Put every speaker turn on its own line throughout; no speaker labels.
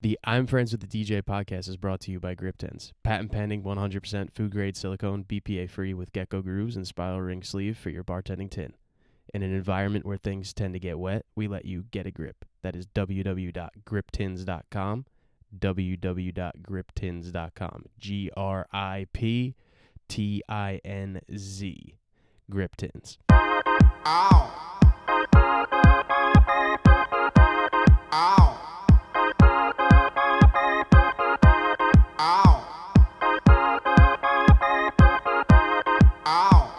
The I'm Friends with the DJ podcast is brought to you by Grip Tins. Patent pending 100% food grade silicone, BPA free with gecko grooves and spiral ring sleeve for your bartending tin. In an environment where things tend to get wet, we let you get a grip. That is www.griptins.com. www.griptins.com. GRIPTINZ. Grip Tins.
Ow. Ow. Ow. Ow.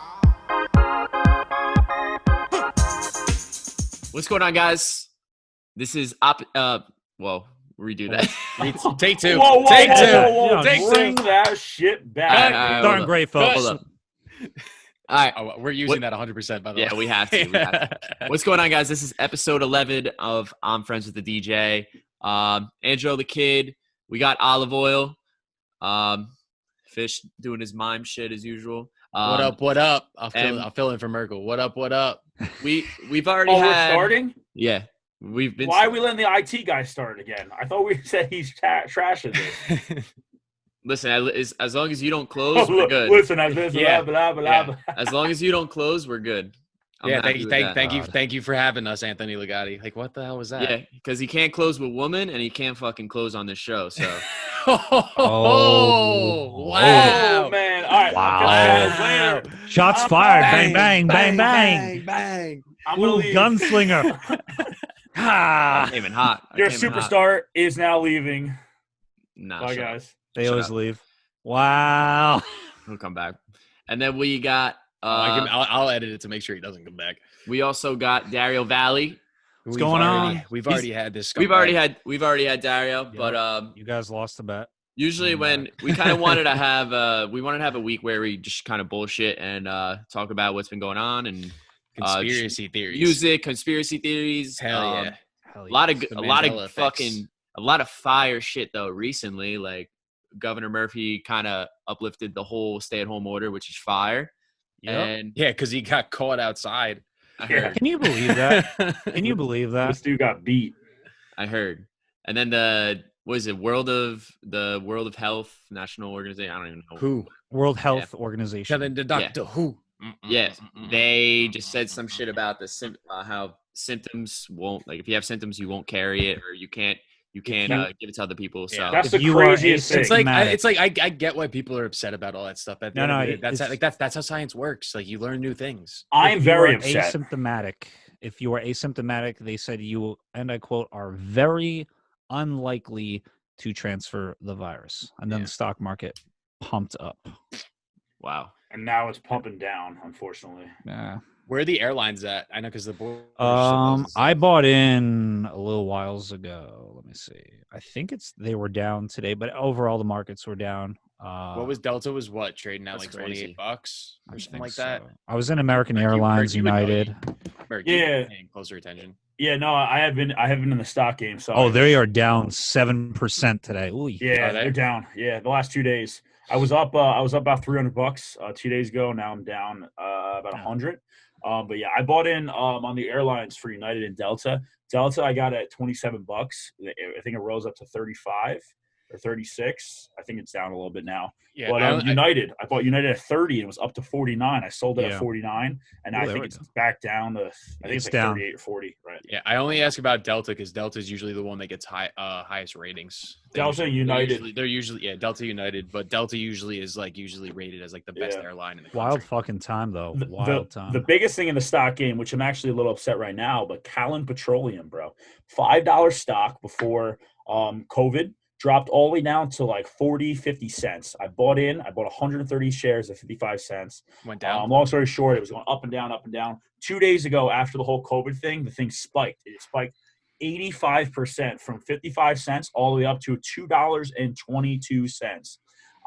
What's going on, guys? This is redo that.
Take two.
Whoa,
Take two.
whoa.
Take
Bring
two.
that shit back.
All right,
Darn great, folks.
Hold up. All right.
Oh, we're using that 100%, by the way.
Yeah, we have to. What's going on, guys? This is episode 11 of I'm Friends with the DJ. Angelo the Kid. We got olive oil. Fish doing his mime shit as usual.
What up? What up? I'll fill in for Merkel. What up? What up?
We've already
We're
had.
starting?
Yeah, we've been.
Why are we letting the IT guy start again? I thought we said he's trashing this.
Listen, as long as you don't close, we're good.
Listen, as this,
Yeah.
blah, blah,
Yeah.
blah.
As long as you don't close, we're good. I'm happy with that.
Thank you for having us, Anthony Legatti. Like, what the hell was that?
Yeah, because he can't close with woman and he can't fucking close on this show. So
Oh, wow.
Oh, man. All right.
Wow.
I'll catch you guys later.
Shots
I'm
fired.
back.
Bang, bang, bang, bang.
bang.
I'm going
Ooh,
to leave.
gunslinger.
I
ah.
came in hot.
Your superstar is now leaving.
Nah,
Bye,
shut up.
guys.
They
Shut
always
up.
leave. Wow.
He'll come back. And then we got.
I'll edit it to make sure he doesn't come back.
We also got Dario Valli.
What's going on?
We've already had this.
We've already had Dario,
Yep.
but
You guys lost the bet.
usually when we kind of wanted to have a week where we just kind of bullshit and talk about what's been going on and
conspiracy theories.
music, conspiracy theories.
Hell yeah.
Hell
A
yeah.
lot of
The Mandela
a lot of fire shit though recently. Like Governor Murphy kind of uplifted the whole stay-at-home order, which is fire.
Yep.
And
Yeah, because he got caught outside.
I
Yeah.
heard.
Can you believe that? Can you believe that?
This dude got beat.
I heard. And then the World of Health National Organization. I don't even know.
Who?
World Health Organization.
Telling the doctor who?
Yes, they just said some shit about how symptoms won't, like, if you have symptoms, you won't carry it, or you can't give it to other people. So
Yeah.
That's
If
the
you are
craziest thing.
It's like
Symptomatic.
I get why people are upset about all that stuff. At the
No,
end of
no,
the day, that's
it's-
that's how science works. Like, you learn new things.
I'm
If you
very
are
upset.
asymptomatic. If you are asymptomatic, they said you, and I quote, are very unlikely to transfer the virus. And then
Yeah.
the stock market pumped up.
wow.
And now it's pumping down, unfortunately.
Yeah.
Where are the airlines at? I know because the board.
I bought in a little whiles ago. Let me see. I think they were down today, but overall the markets were down.
What was Delta? Was what trading at
That's
like
crazy.
$28
I
or something
think
like that?
so. I was in American
Merc, you-
Airlines,
Merc, you would know.
United.
Merc, you've
Yeah.
been paying closer attention.
Yeah, no, I have been in the stock game. So
Oh, they are down 7% today. Ooh,
Yeah,
Are they?
they're down. Yeah, the last 2 days. I was up about $300 2 days ago. Now I'm down about 100. But yeah, I bought in on the airlines for United and Delta. Delta I got at $27. I think it rose up to 35 or 36. I think it's down a little bit now.
Yeah,
But United, I bought United at 30 and it was up to 49. I sold it
Yeah.
at 49, and
Oh,
I
there
think
we
it's
go.
back down to
It's
like
down.
38 or 40. Right?
yeah. I only ask about Delta because Delta is usually the one that gets highest ratings.
Delta United.
They're usually Delta United, but Delta usually is rated as like the best
Yeah.
airline in the country.
wild fucking time, though. Wild time.
The biggest thing in the stock game, which I'm actually a little upset right now, but Callan Petroleum, bro, $5 stock before COVID, dropped all the way down to like 40, 50 cents. I bought 130 shares at 55 cents.
Went down.
Long story short, it was going up and down, up and down. 2 days ago, after the whole COVID thing, the thing spiked. It spiked 85% from 55 cents all the way up to $2.22.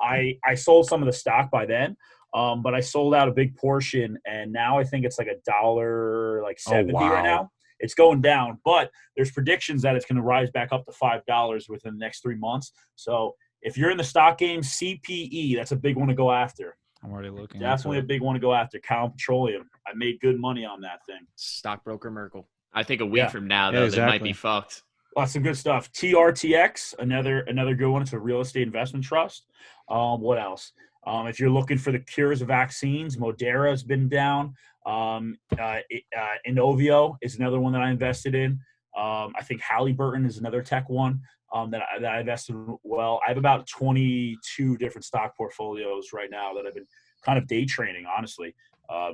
I sold some of the stock by then, but I sold out a big portion, and now I think it's like $1.70
wow.
right now. It's going down, but there's predictions that it's going to rise back up to $5 within the next 3 months. So if you're in the stock game, CPE, that's a big one to go after.
I'm already looking.
Definitely a
into
big one to go after. Callan Petroleum. I made good money on that thing.
Stockbroker Merkel.
I think a week
Yeah.
from now,
Yeah,
though, they might
exactly.
be fucked.
Lots of good stuff. TRTX, another good one. It's a real estate investment trust. What else? If you're looking for the cures of vaccines, Moderna has been down. Inovio is another one that I invested in. I think Halliburton is another tech one that I invested in. Well, I have about 22 different stock portfolios right now that I've been kind of day trading, honestly.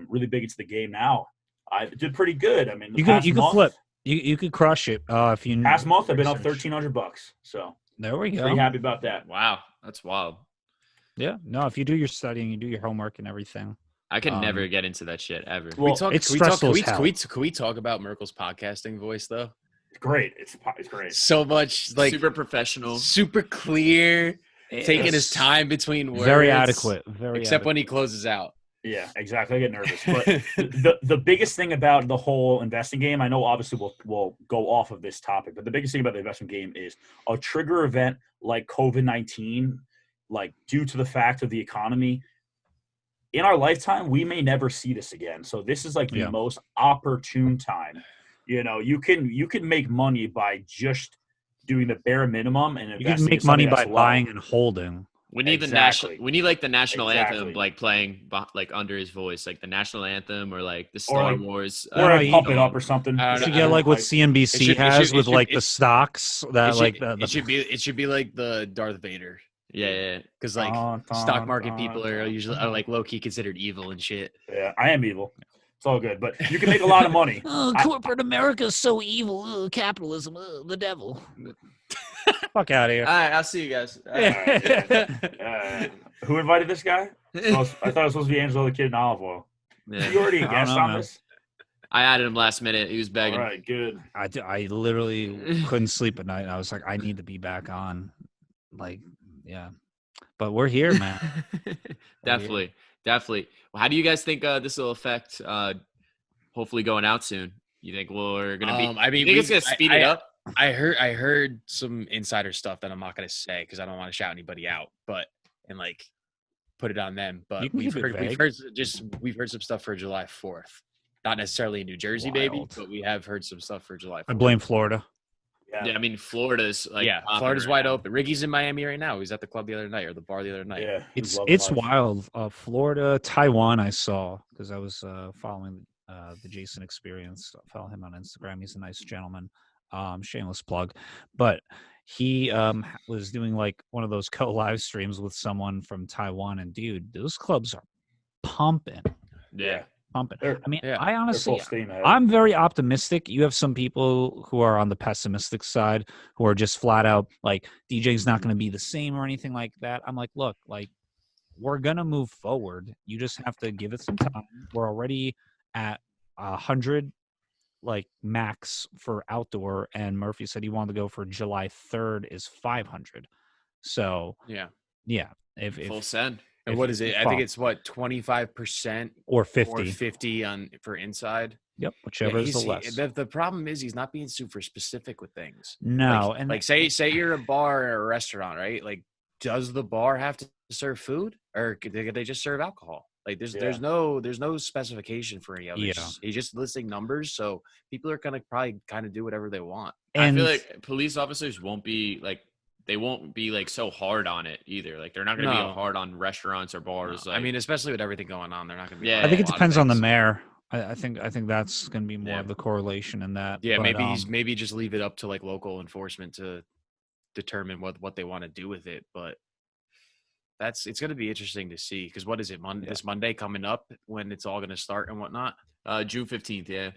Really big into the game now. I did pretty good. I mean,
You could flip. You could crush it if you
Past month, I've been up
research.
$1,300, so
There we go.
pretty happy about that.
Wow, that's wild.
Yeah, no, if you do your studying, you do your homework and everything.
I could never get into that shit ever.
Well,
it's stressful as hell.
Can we talk about Merkel's podcasting voice though?
It's great. It's great.
So much like
super professional,
super clear, taking his time between words.
Very adequate.
Except when he closes out.
Yeah, exactly. I get nervous. But the biggest thing about the whole investing game, I know obviously we'll go off of this topic, but the biggest thing about the investment game is a trigger event like COVID-19, like due to the fact of the economy. In our lifetime, we may never see this again. So this is like the most opportune time. You know, you can make money by just doing the bare minimum and investing.
You can make money by buying and holding.
We need the national. We need like the national anthem, like playing like under his voice, like the national anthem or like the Star Wars,
or pump it up or something.
You should get like what CNBC has with like the stocks that like the.
It should be like the Darth Vader.
Yeah.
Because like stock market people are usually like low key considered evil and shit.
Yeah, I am evil. It's all good, but you can make a lot of money.
Corporate America is so evil. Capitalism, the devil. Fuck out of here.
All right, I'll see you guys.
Who invited this guy? I thought it was supposed to be Angelo the Kid in olive oil.
Yeah.
You already guessed on this?
I added him last minute. He was begging.
All right, good.
I literally couldn't sleep at night. I was like, I need to be back on. Like, yeah. But we're here, man.
Definitely. Well, how do you guys think this will affect hopefully going out soon? You think we're going to be
I mean,
you think it's going to speed it up?
I heard some insider stuff that I'm not going to say because I don't want to shout anybody out, and like put it on them. But we've heard some stuff for July 4th. Not necessarily in New Jersey, baby, but we have heard some stuff for July 4th.
I blame Florida.
Yeah, I mean Florida's like
Florida's wide open. Ricky's in Miami right now. He was at the club the other night or the bar the other night.
Yeah,
it's wild. Florida, Taiwan. I saw because I was following the Jason Experience. I follow him on Instagram. He's a nice gentleman. Shameless plug, but he was doing like one of those co-live streams with someone from Taiwan, and dude, those clubs are pumping.
Yeah.
Pumping. I honestly,
steam,
I'm very optimistic. You have some people who are on the pessimistic side who are just flat out like DJ's not going to be the same or anything like that. I'm like, look, like we're going to move forward. You just have to give it some time. We're already at 100 like max for outdoor, and Murphy said he wanted to go for July 3rd is 500. So yeah. If
full send.
And what is it? I think it's 25%
or 50
on for inside.
Yep, whichever is the less.
The problem is he's not being super specific with things.
No,
and like say you're a bar or a restaurant, right? Like, does the bar have to serve food, or could they just serve alcohol? Like, there's no specification for any of it. He's just listing numbers, so people are gonna probably kind of do whatever they want.
And I feel like police officers won't be like. They won't be like so hard on it either. Like they're not going to be hard on restaurants or bars.
No.
Like,
I mean, especially with everything going on, they're not going to be.
Yeah, I think it depends on the mayor. I think that's going to be more of the correlation in that.
Yeah, but, maybe just leave it up to like local enforcement to determine what they want to do with it. But it's going to be interesting to see because what is it this Monday coming up when it's all going to start and whatnot?
June 15th. Yeah.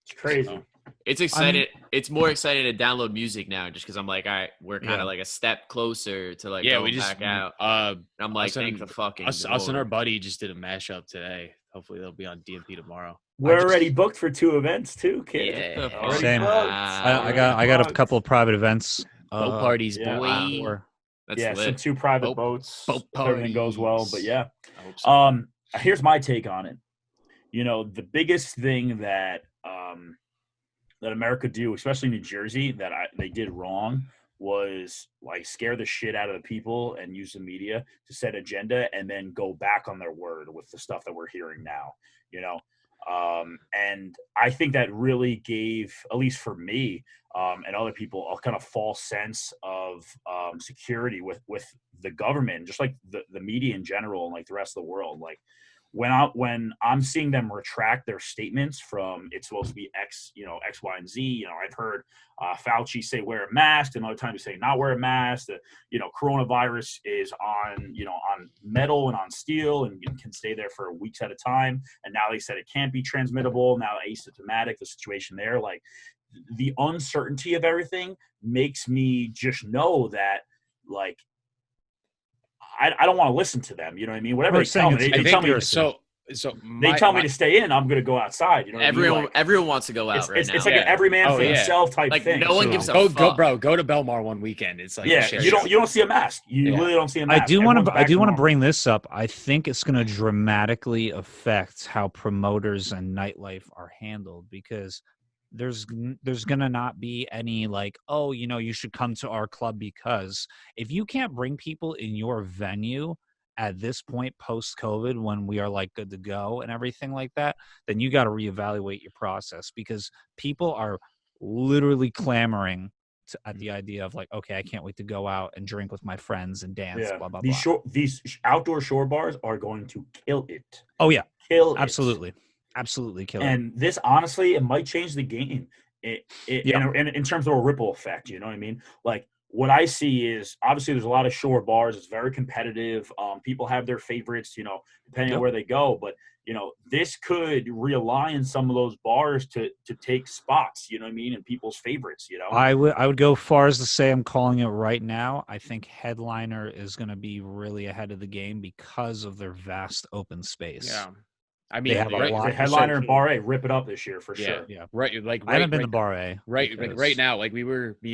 It's crazy.
So. It's excited. It's more exciting to download music now, just because I'm like, all right, we're kind of like a step closer to like going back out. I'm like, thank the fucking
us and our buddy just did a mashup today. Hopefully, they'll be on DMP tomorrow.
We're already booked for 2 events too, kid.
Yeah,
same. I got a couple of private events.
Boat parties, boy.
That's
some 2 private boats.
Boat
if everything goes well, but yeah.
So.
Here's my take on it. You know, the biggest thing that that America do, especially New Jersey, that they did wrong was like scare the shit out of the people and use the media to set agenda and then go back on their word with the stuff that we're hearing now. You know, And I think that really gave, at least for me and other people, a kind of false sense of security with the government, just like the media in general and like the rest of the world. Like when I'm seeing them retract their statements from it's supposed to be X, X, Y, and Z. I've heard Fauci say wear a mask, and other times say not wear a mask. That coronavirus is on metal and on steel and can stay there for weeks at a time. And now they said it can't be transmittable. Now asymptomatic. The situation there, like the uncertainty of everything, makes me just know that like. I don't want to listen to them. You know what I mean? Whatever they tell me, they tell me they tell me to stay in. I'm going to go outside. You know,
everyone wants to go out right now.
It's like an every man for himself type thing.
No one gives a fuck.
Go to Belmar one weekend. It's like
you don't see a mask. You really don't see a mask.
I do want to bring this up. I think it's going to dramatically affect how promoters and nightlife are handled, because there's gonna not be any like, oh, you should come to our club, because if you can't bring people in your venue at this point post-COVID, when we are like good to go and everything like that, then you got to reevaluate your process, because people are literally clamoring at the idea of like, okay, I can't wait to go out and drink with my friends and dance. Blah blah blah.
These outdoor shore bars are going to kill it.
Oh yeah,
absolutely.
Absolutely kill it.
And this, honestly, it might change the game in terms of a ripple effect. You know what I mean? Like, what I see is, obviously, there's a lot of shore bars. It's very competitive. People have their favorites, depending on where they go. But, this could realign some of those bars to take spots, you know what I mean, in people's favorites,
I would go far as to say, I'm calling it right now, I think Headliner is going to be really ahead of the game because of their vast open space.
Yeah. I mean,
the Headliner and Bar A rip it up this year for sure.
Yeah, right. Like
I haven't been to Bar A.
Right now, like me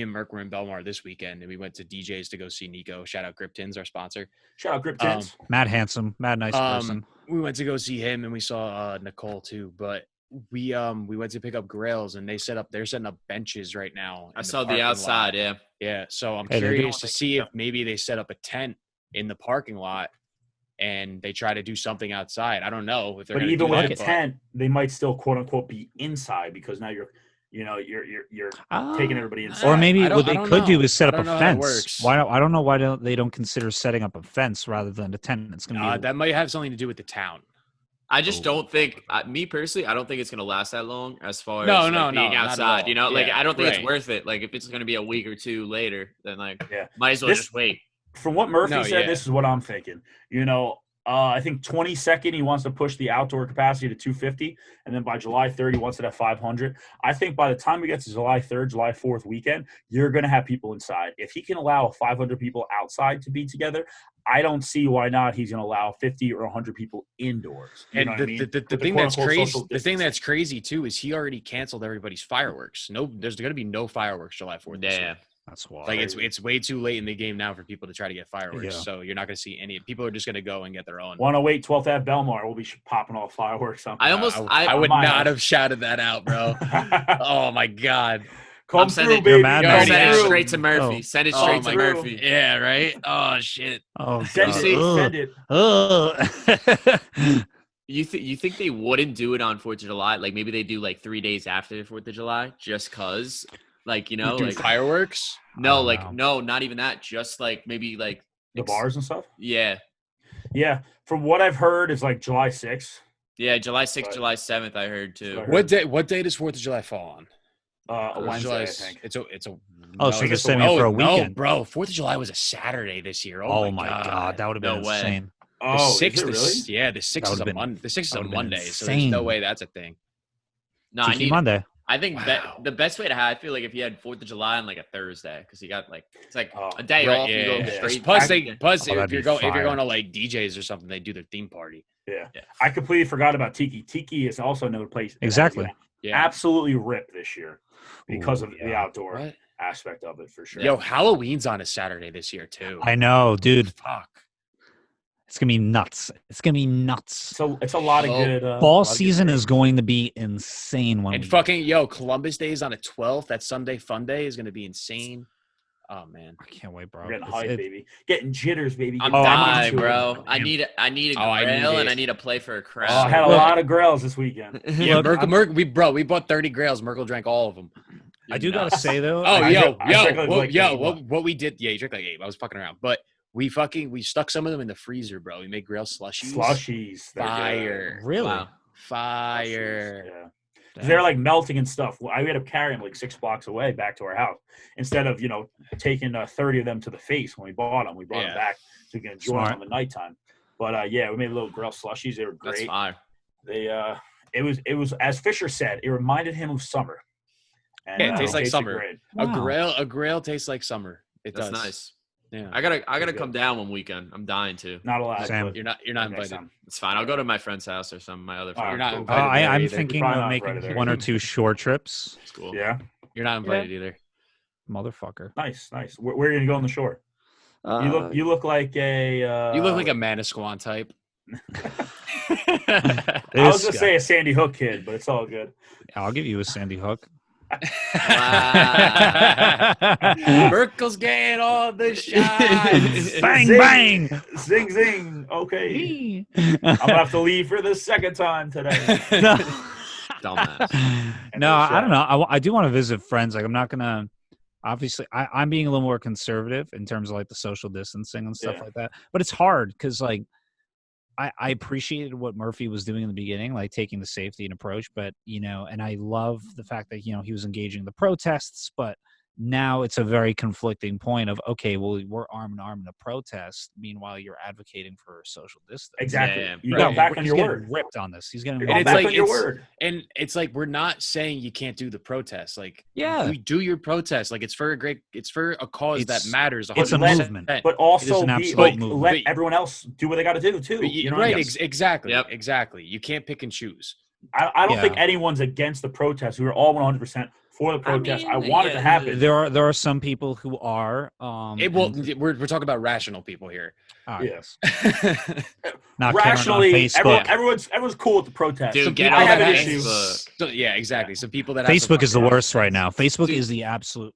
and Merc were in Belmar this weekend, and we went to DJ's to go see Nico. Shout out Grip Tins, our sponsor.
Shout out Grip Tins.
Mad handsome, mad nice person.
We went to go see him, and we saw Nicole too. But we went to pick up grills, and they're setting up benches right now.
I saw the outside.
Lot. Yeah. So I'm curious to see if maybe they set up a tent in the parking lot, and they try to do something outside. I don't know if they're.
But even with a tent, they might still quote unquote be inside, because now you're taking everybody inside.
Or maybe what they could do is set up a fence. I don't know why they don't consider setting up a fence rather than a tent. It's going to be
that might have something to do with the town.
I just don't think, me personally, I don't think it's going to last that long as far as being outside. I don't think it's worth it. Like, if it's going to be a week or two later, then might as well just wait.
From what Murphy said, this is what I'm thinking. I think 22nd, he wants to push the outdoor capacity to 250, and then by July 3rd, he wants it at 500. I think by the time we get to July 3rd, July 4th weekend, you're going to have people inside. If he can allow 500 people outside to be together, I don't see why not he's going to allow 50 or 100 people indoors.
And the thing that's crazy, that's crazy too, is he already canceled everybody's fireworks. There's going to be no fireworks July 4th.
Yeah.
That's wild.
Like it's way too late in the game now for people to try to get fireworks. So you're not going to see any. People are just going to go and get their own.
108 12th Ave Belmar. We'll be popping off fireworks.
I would not have shouted that out, bro. Oh my god.
Come through, baby.
Send it straight to Murphy. Send it straight to Murphy.
Yeah, right. Oh shit.
Oh,
send it.
You think they wouldn't do it on 4th of July? Like maybe they do like 3 days after the 4th of July, just cause.
Fireworks?
No, no, not even that. Just maybe
the bars and stuff.
Yeah.
From what I've heard, it's like July 6th.
Yeah, July 6th, July 7th. I heard too.
What day does 4th of July fall on?
A Wednesday, I think.
It's a.
So you're just saying for a weekend,
no, bro. 4th of July was a Saturday this year.
Oh my god, that would have been insane.
Oh,
the 6th,
really?
The 6th is a Monday. The 6th is a Monday, so there's no way that's a thing.
No, I need
Monday.
I think the best way to have, I feel like if you had 4th of July on a Thursday, because you got it's a day off.
Yeah,
you go straight.
Plus, if you're going to DJs or something, they do their theme party.
Yeah. I completely forgot about Tiki. Tiki is also another place.
Exactly.
Absolutely ripped this year because of the outdoor aspect of it for sure.
Yo, Halloween's on a Saturday this year too.
I know, dude.
Fuck.
It's gonna be nuts. It's
So it's a lot of good.
Ball season is going to be insane.
Columbus Day is on a 12th. That Sunday Fun Day is going to be insane. Oh man,
I can't wait, bro.
We're getting hype, baby. Getting jitters, baby.
I'm dying, bro. I need a grill and I need to play for a crowd.
I had a lot of grails this weekend.
Yeah, we bought 30 grails. Merkel drank all of them.
I do gotta say though.
What we did? Yeah, you drank like 8. I was fucking around, but we stuck some of them in the freezer, bro. We made grail slushies.
Fire.
Really?
Wow. Fire.
Yeah. They're like melting and stuff. We had to carry them like 6 blocks away back to our house instead of taking 30 of them to the face when we bought them. We brought them back so we can enjoy them in the nighttime. But we made little grill slushies. They were great.
That's fire.
They it was as Fisher said, it reminded him of summer. And,
it tastes like summer.
Wow.
A grill tastes like summer.
That's
does.
Nice.
Yeah.
I gotta come down one weekend. I'm dying to.
Not allowed.
You're not invited.
It's fine. I'll go to my friend's house or some my other friends.
You're not invited.
I'm thinking of making 1 or 2 short trips.
It's cool.
Yeah.
You're not invited either.
Motherfucker.
Nice. Where are you gonna go on the shore? You look like a
you look like a Manasquan type.
I was gonna say a Sandy Hook kid, but it's all good.
I'll give you a Sandy Hook.
Merkel's getting all the shots.
Bang,
zing,
bang.
Zing, zing. Okay. I'm going to have to leave for the second time today.
Dumbass.
No, I don't know. I do want to visit friends. Like, I'm not going to. Obviously, I'm being a little more conservative in terms of like the social distancing and stuff like that. But it's hard because like I appreciated what Murphy was doing in the beginning, like taking the safety and approach. But, and I love the fact that, he was engaging in the protests. But now it's a very conflicting point of, okay, well, we're arm in arm in a protest. Meanwhile, you're advocating for social distance.
Exactly.
Yeah.
You go back on your word.
Ripped on this. He's getting
back on your word.
And it's like we're not saying you can't do the protest. Like,
you
do your protest. Like, it's for a cause that matters. 100%.
It's a movement.
But also
movement.
let everyone else do what they got to do too.
Exactly.
Yep.
Exactly. You can't pick and choose.
I don't think anyone's against the protest. We were all 100% for the protest. I want it to happen.
There are some people who are.
We're talking about rational people here.
Yes.
Not
rationally, everyone's cool with the protest.
Dude,
I have an issue.
So, yeah, exactly. Some people that
Facebook is the worst right now. Facebook is the absolute.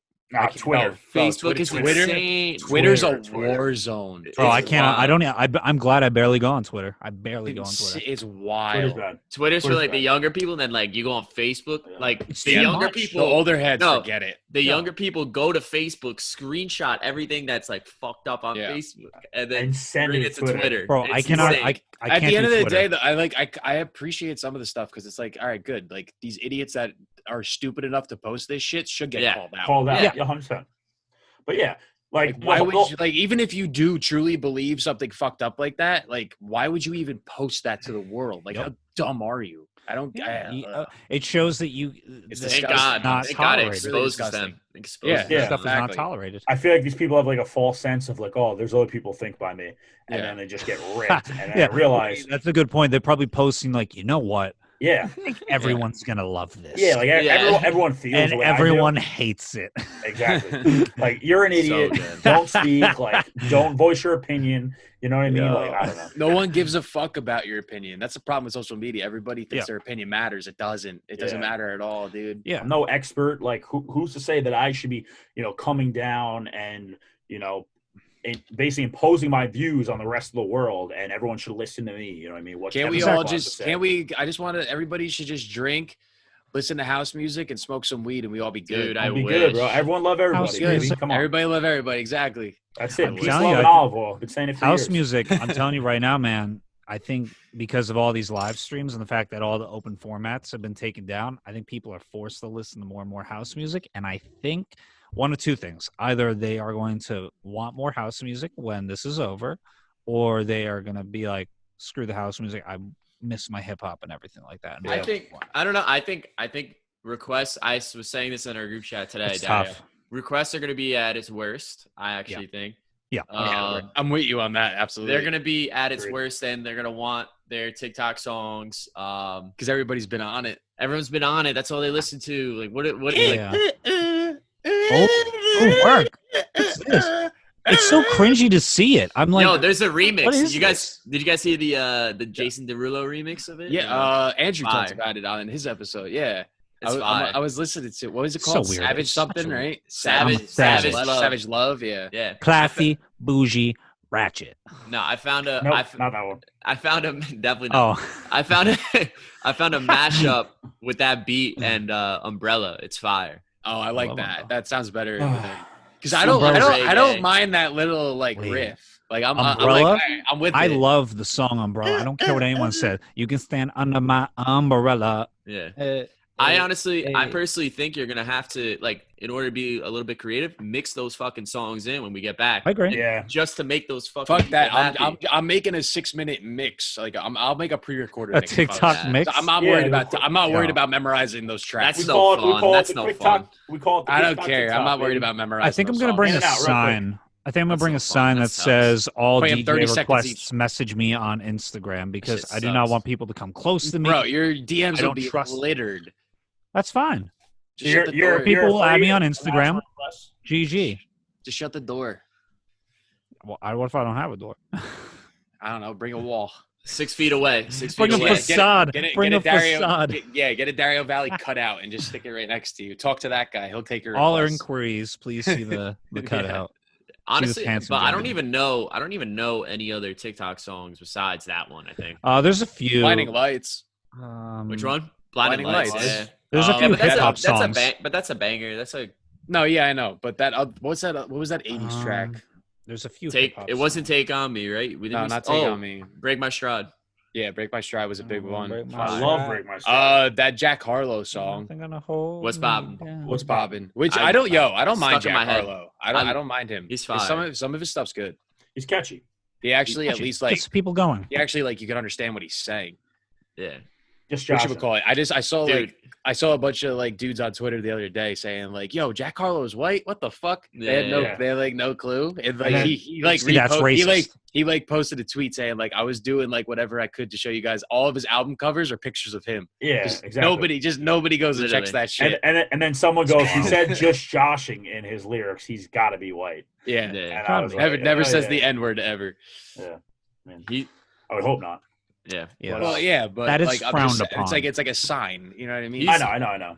Twitter.
Facebook is insane.
Twitter's a war zone.
Oh, I can't. I don't. I'm glad I barely go on Twitter. I barely go on Twitter.
It's wild.
Twitter's for like the younger people, and then like you go on Facebook. Like the younger people,
the older heads forget it.
The younger people go to Facebook, scrapshot everything that's like fucked up on Facebook, and then
send
bring it to Twitter.
Bro, I cannot.
At the end of the day, I appreciate some of the stuff because it's like, all right, good. Like these idiots that are stupid enough to post this shit should get called out.
Yeah, 100%. But yeah, like
why would you, like, even if you do truly believe something fuckt up like that, like why would you even post that to the world? Like how dumb are you? I don't.
It shows that you.
Thank God it exposes them.
Stuff is not tolerated.
I feel like these people have like a false sense of like, oh, there's other people think by me, and then they just get ripped. And then I realize
that's a good point. They're probably posting like, you know what?
Yeah,
I think everyone's gonna love this.
Yeah, like everyone feels,
and everyone hates it.
Exactly. Like you're an idiot. Don't speak. Like don't voice your opinion. You know what I mean? Like I don't know.
No one gives a fuck about your opinion. That's the problem with social media. Everybody thinks their opinion matters. It doesn't. It doesn't matter at all, dude.
Yeah.
I'm no expert. Like who's to say that I should be, coming down and basically imposing my views on the rest of the world, and everyone should listen to me. You know what I mean?
I just want to. Everybody should just drink, listen to house music, and smoke some weed, and we all be good.
Dude, I
wish.
Good,
bro. Everyone love everybody. Baby. Come on,
everybody love everybody. Exactly.
That's it. Peace, love, and olive oil. I've been saying it for
house
years.
Music. I'm telling you right now, man. I think because of all these live streams and the fact that all the open formats have been taken down, I think people are forced to listen to more and more house music, and I think. One of two things. Either they are going to want more house music when this is over, or they are going to be like, screw the house music. I miss my hip hop and everything like that.
I don't know. I think requests, I was saying this in our group chat today.
It's tough.
Requests are going to be at its worst, I actually think.
Yeah.
I'm with you on that. Absolutely.
They're going to be at its worst, and they're going to want their TikTok songs.
Because everybody's been on it.
Everyone's been on it. That's all they listen to. Like, what
work. What's this? It's so cringy to see it. I'm like,
no, there's a remix. Did you guys see the
Yeah.
Jason Derulo remix of it?
Yeah, Andrew talked about it on his episode. Yeah. I was listening to what was it called?
So weird.
Savage
It's
something,
such a-
right?
Savage
Savage Love. Yeah.
Classy, bougie, ratchet.
No, I found a.
Nope, not that one.
I found a definitely not.
Oh,
I found a mashup with that beat and Umbrella. It's fire.
Oh, I like
love
that.
Umbrella.
That sounds better. Because I
Umbrella's
don't mind that little like
Wait.
riff. Like I'm
Umbrella?
like, I'm with
I
it.
love the song Umbrella. I don't care what anyone said. You can stand under my umbrella.
Yeah. I personally think you're gonna have to, like, in order to be a little bit creative, mix those fucking songs in when we get back.
I agree.
Yeah.
Just to make those fucking.
Fuck that.
people happy.
I'm making a 6-minute mix. Like I'll make a pre-recorded
A
mix.
TikTok mix.
I'm not worried about memorizing those tracks.
That's no fun. That's no fun.
We call it the
I don't
TikTok
care.
TikTok,
I'm not worried
baby.
about memorizing.
I think I'm
those
gonna bring
songs.
a
In and out, real quick.
sign. I think I'm gonna bring a
That's so
sign
fun.
that
That sucks.
says all
Play 'em 30
DJ
seconds
requests
each.
message me on Instagram because
Shit
I do not
sucks.
want people to come close to me.
Bro, your DMs
I
will
don't
be
trust-
littered.
That's fine.
Just shut the door.
You're
People will add
afraid
me on
of
Instagram.
requests?
GG.
Just shut the door.
Well, what if I don't have a door?
I don't know. Bring a wall.
6 feet away. 6
Bring
feet
a
away.
facade. Bring a
Dario,
facade.
get a Dario Valley cutout and just stick it right next to you. Talk to that guy. He'll take your
All our
requests.
inquiries, please see the cutout.
Honestly,
handsome
but I don't
gentleman.
even know any other TikTok songs besides that one. I think.
There's a few.
Blinding Lights.
Which one? Blinding
Blinding
Lights.
Lights.
Yeah.
There's a few
but
hip hop
that's
songs.
but that's a banger. That's a
No, yeah, I know. But that what's that? What was that 80s track?
There's a few.
take.
hip-hop
It wasn't
songs.
Take on Me, right? We
No,
didn't
not Take on Me.
Break My Stride.
Yeah, Break My Stride was a big one.
Break My
I
Stride.
love Break My Stride.
That Jack Harlow song.
Nothing gonna hold
What's
me
poppin'?
down.
What's bobbing? Which
I-
I don't mind
stuck in my
Jack
head.
Harlow. I don't mind him.
He's
Some
fire.
of his stuff's good.
He's catchy.
He actually at
Catchy.
least like
Gets people going.
you can understand what he's saying.
Yeah.
Just
What
Josh.
you would call it? I saw
Dude.
I saw a bunch of like dudes on Twitter the other day saying like, "Yo, Jack Harlow's white. What the fuck?" They had
Yeah.
they had like no clue. And like
And then-
he like
See, that's racist.
he posted a tweet saying like I was doing like whatever I could to show you guys all of his album covers or pictures of him.
Yeah,
Just
exactly.
nobody goes and checks
Literally.
that shit.
And then someone goes, he said just joshing in his lyrics. He's got to be white.
yeah.
Yeah.
And I was
Never
like, oh,
says
yeah.
the N-word ever.
Yeah. Man,
He.
I would hope not.
Yeah.
Yeah.
Well, yeah, but
That is
like, I'm
frowned
just-
upon.
It's like a sign. You know what I mean?
I know.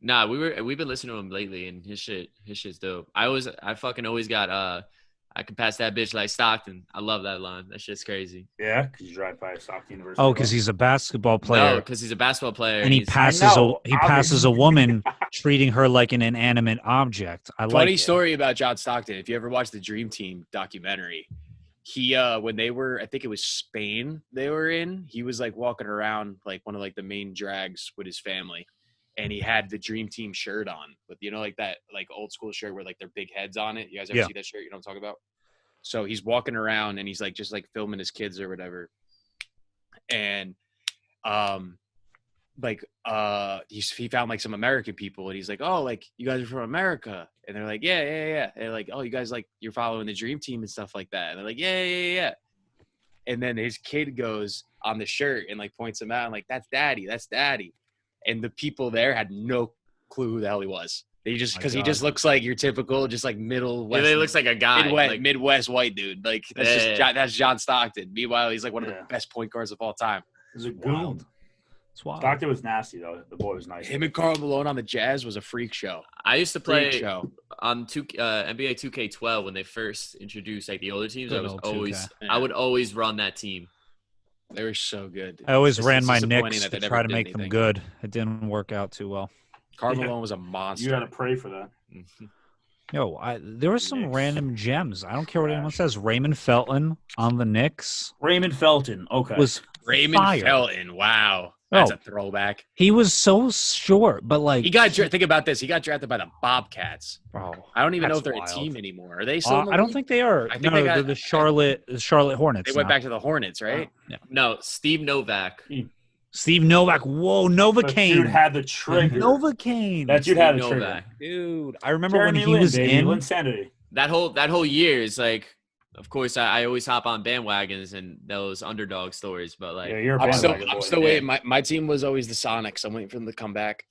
Nah, we've been listening to him lately, and his shit's dope. I fucking always got I can pass that bitch like Stockton. I love that line. That shit's crazy.
Yeah, because you drive by Stockton University.
Oh, because he's a basketball player.
No, because he's a basketball player.
and he
he's-
passes
know,
he passes a
obviously.
woman, treating her like an inanimate object. I like
Funny
it.
story about John Stockton. If you ever watched the Dream Team documentary, he when they were, I think it was Spain they were in, he was like walking around like one of like the main drags with his family, and he had the Dream Team shirt on, with like that like old school shirt where like their big heads on it. You guys ever
Yeah.
see that shirt? You know what I'm talking about? So he's walking around and he's like just like filming his kids or whatever, and he found like some American people and he's like, oh, like you guys are from America, and they're like, yeah. They're like, oh, you guys like you're following the Dream Team and stuff like that, and they're like, yeah. And then his kid goes on the shirt and like points him out and like, that's daddy, and the people there had no clue who the hell he was. They just because he just looks like your typical just like middle
Yeah,
west,
he looks like a guy.
Midwest white dude. Like that's John Stockton. Meanwhile, he's like one of the best point guards of all time.
He's a
Wild.
goon.
It's wild.
Stockton was nasty, though. The boy was nice.
Him and Karl Malone on the Jazz was a freak show.
I used to
Freak
play
show.
on NBA 2K12 when they first introduced like the older teams.
Good
I was
old
always
2K.
I would always run that team.
They were so good.
I always
It's
ran
just
my
disappointing
Knicks
that
to
they
try
never
to
did
make them
anything.
good. It didn't work out too well.
Karl
Yeah.
Malone was a monster.
You got to pray for that.
Yo, there were some
Knicks.
random gems. I don't care what anyone
Trash.
says. Raymond Felton on the Knicks
Raymond Felton. Okay.
was
Raymond
fire.
Felton. Wow. That's
Oh.
a throwback.
He was so short, but like
Think about this. He got drafted by the Bobcats.
bro.
I don't even know if
That's
they're
wild.
a team anymore. Are they still? in the
I don't
league?
think they are.
I think
no,
they got-
they're the Charlotte Hornets.
They went
now.
back to the Hornets, right?
No, Steve Novak.
Steve Novak. Whoa,
That
Novocaine.
dude had the trigger.
Novocaine.
That dude had the
Steve
trigger.
Novak.
Dude, I remember
Jeremy
when he
Lin,
was
baby.
in.
Linsanity.
That whole year is like, of course, I always hop on bandwagons and those underdog stories, but like,
Yeah, you're a
I'm
bandwagon boy.
still waiting. My team was always the Sonics. I'm waiting for them to come back.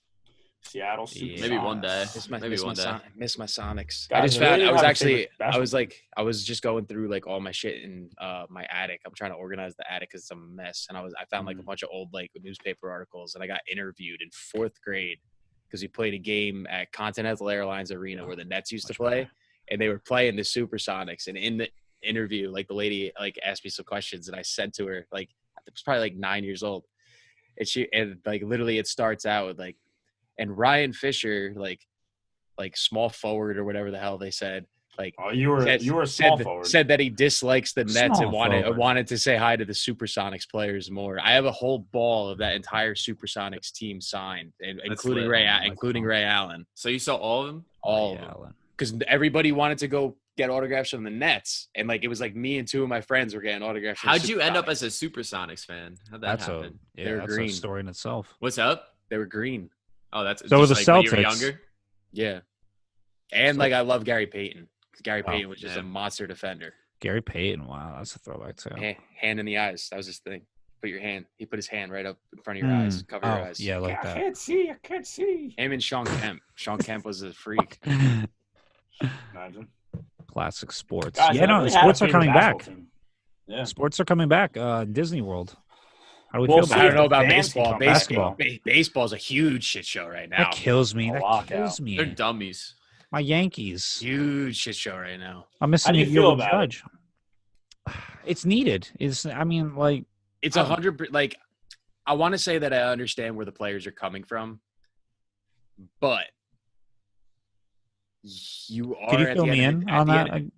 Seattle.
Yeah. Maybe one day. Maybe one day.
Miss my Sonics.
Guys,
I just
I really
found. I
don't
was
have a
actually.
favorite basketball
I was just going through like all my shit in my attic. I'm trying to organize the attic because it's a mess. And I found like a bunch of old like newspaper articles, and I got interviewed in 4th grade because he played a game at Continental Airlines Arena where the Nets used to play, and they were playing the Supersonics. And in the interview, like the lady like asked me some questions, and I said to her, like it was probably like 9 years old, and like literally it starts out with like, and Ryan Fisher like small forward or whatever the hell they said. Like
you were a small forward.
Said that he dislikes the Nets and wanted to say hi to the Supersonics players more. I have a whole ball of that entire Supersonics team signed, including Ray Allen.
So you saw all of them?
All of them. Because everybody wanted to go get autographs from the Nets, and like it was like me and two of my friends were getting autographs.
How'd you end up as a Supersonics fan? How'd that happen?
That's green. A story in itself.
What's up?
They were green.
Oh, that's
so. The
like
Celtics.
When you were younger?
Yeah, and like I love Gary Payton. Gary Payton was just a monster defender.
Gary Payton, wow, that's a throwback too.
Hand in the eyes, that was his thing. He put his hand right up in front of your eyes, cover your eyes.
Yeah, like that.
I can't see.
Him and Sean Kemp. Sean Kemp was a freak.
Imagine.
Classic sports.
Guys,
sports are coming back.
Team. Yeah,
sports are coming back. Disney World. How do we feel about
I don't know about
baseball.
Baseball's a huge shit show right now.
That kills me.
They're dummies.
My Yankees.
Huge shit show right now.
I'm missing a year Judge. It's needed. It's
100. Like, I want to say that I understand where the players are coming from, but you are.
Can you fill me in on that? I'm